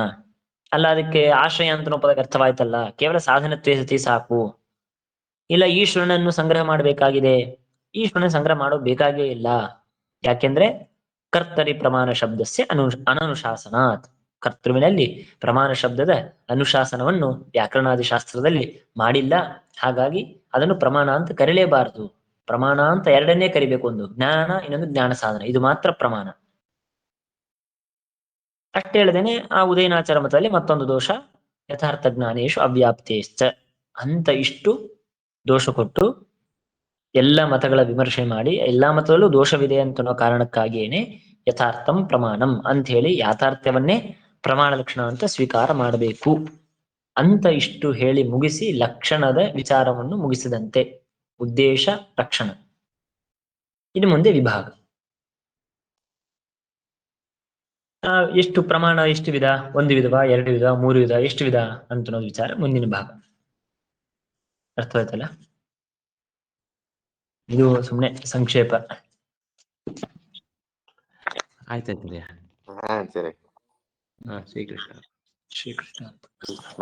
C: ಅಲ್ಲ ಅದಕ್ಕೆ ಆಶ್ರಯ ಅಂತ ಪದಕ್ಕೆ ಅರ್ಥವಾಯ್ತಲ್ಲ, ಕೇವಲ ಸಾಧನತ್ವೇ ಸತಿ ಸಾಕು. ಇಲ್ಲ ಈಶ್ವರನನ್ನು ಸಂಗ್ರಹ ಮಾಡಬೇಕಾಗಿದೆ, ಈಶ್ವರನ ಸಂಗ್ರಹ ಮಾಡೋದು ಬೇಕಾಗೇ ಇಲ್ಲ. ಯಾಕೆಂದ್ರೆ ಕರ್ತರಿ ಪ್ರಮಾಣ ಶಬ್ದಸ್ಯ ಅನನುಶಾಸನಾತ್, ಕರ್ತೃವಿನಲ್ಲಿ ಪ್ರಮಾಣ ಶಬ್ದದ ಅನುಶಾಸನವನ್ನು ವ್ಯಾಕರಣಾದಿ ಶಾಸ್ತ್ರದಲ್ಲಿ ಮಾಡಿಲ್ಲ. ಹಾಗಾಗಿ ಅದನ್ನು ಪ್ರಮಾಣ ಅಂತ ಕರೀಲೇಬಾರದು. ಪ್ರಮಾಣ ಅಂತ ಎರಡನ್ನೇ ಕರಿಬೇಕು, ಒಂದು ಜ್ಞಾನ, ಇನ್ನೊಂದು ಜ್ಞಾನ ಸಾಧನ, ಇದು ಮಾತ್ರ ಪ್ರಮಾಣ. ಅಷ್ಟೇ ಹೇಳ್ದೇನೆ ಆ ಉದಯನಾಚಾರ ಮತದಲ್ಲಿ ಮತ್ತೊಂದು ದೋಷ, ಯಥಾರ್ಥ ಜ್ಞಾನೇಶು ಅವ್ಯಾಪ್ತೇಶ್ಚ ಅಂತ ಇಷ್ಟು ದೋಷ ಕೊಟ್ಟು ಎಲ್ಲ ಮತಗಳ ವಿಮರ್ಶೆ ಮಾಡಿ ಎಲ್ಲಾ ಮತದಲ್ಲೂ ದೋಷವಿದೆ ಅಂತನೋ ಕಾರಣಕ್ಕಾಗಿಯೇನೆ ಯಥಾರ್ಥಂ ಪ್ರಮಾಣಂ ಅಂತ ಹೇಳಿ ಯಾಥಾರ್ಥ್ಯವನ್ನೇ ಪ್ರಮಾಣ ಲಕ್ಷಣ ಅಂತ ಸ್ವೀಕಾರ ಮಾಡಬೇಕು ಅಂತ ಇಷ್ಟು ಹೇಳಿ ಮುಗಿಸಿ ಲಕ್ಷಣದ ವಿಚಾರವನ್ನು ಮುಗಿಸಿದಂತೆ. ಉದ್ದೇಶ ಲಕ್ಷಣ. ಇನ್ನು ಮುಂದೆ ವಿಭಾಗ. ಎಷ್ಟು ಪ್ರಮಾಣ, ಎಷ್ಟು ವಿಧ, ಒಂದು ವಿಧವಾ, ಎರಡು ವಿಧ, ಮೂರು ವಿಧ, ಎಷ್ಟು ವಿಧ ಅಂತನೋದು ವಿಚಾರ ಮುಂದಿನ ಭಾಗ. ಅರ್ಥವಾಯ್ತಲ್ಲ? ಇದು ಸುಮ್ಮನೆ ಸಂಕ್ಷೇಪ.
A: ಆಯ್ತಾಯ್ತದೆ.
B: ಸರಿ.
A: ಶ್ರೀಕೃಷ್ಣ.
C: ಶ್ರೀಕೃಷ್ಣ.
B: ಕೃಷ್ಣ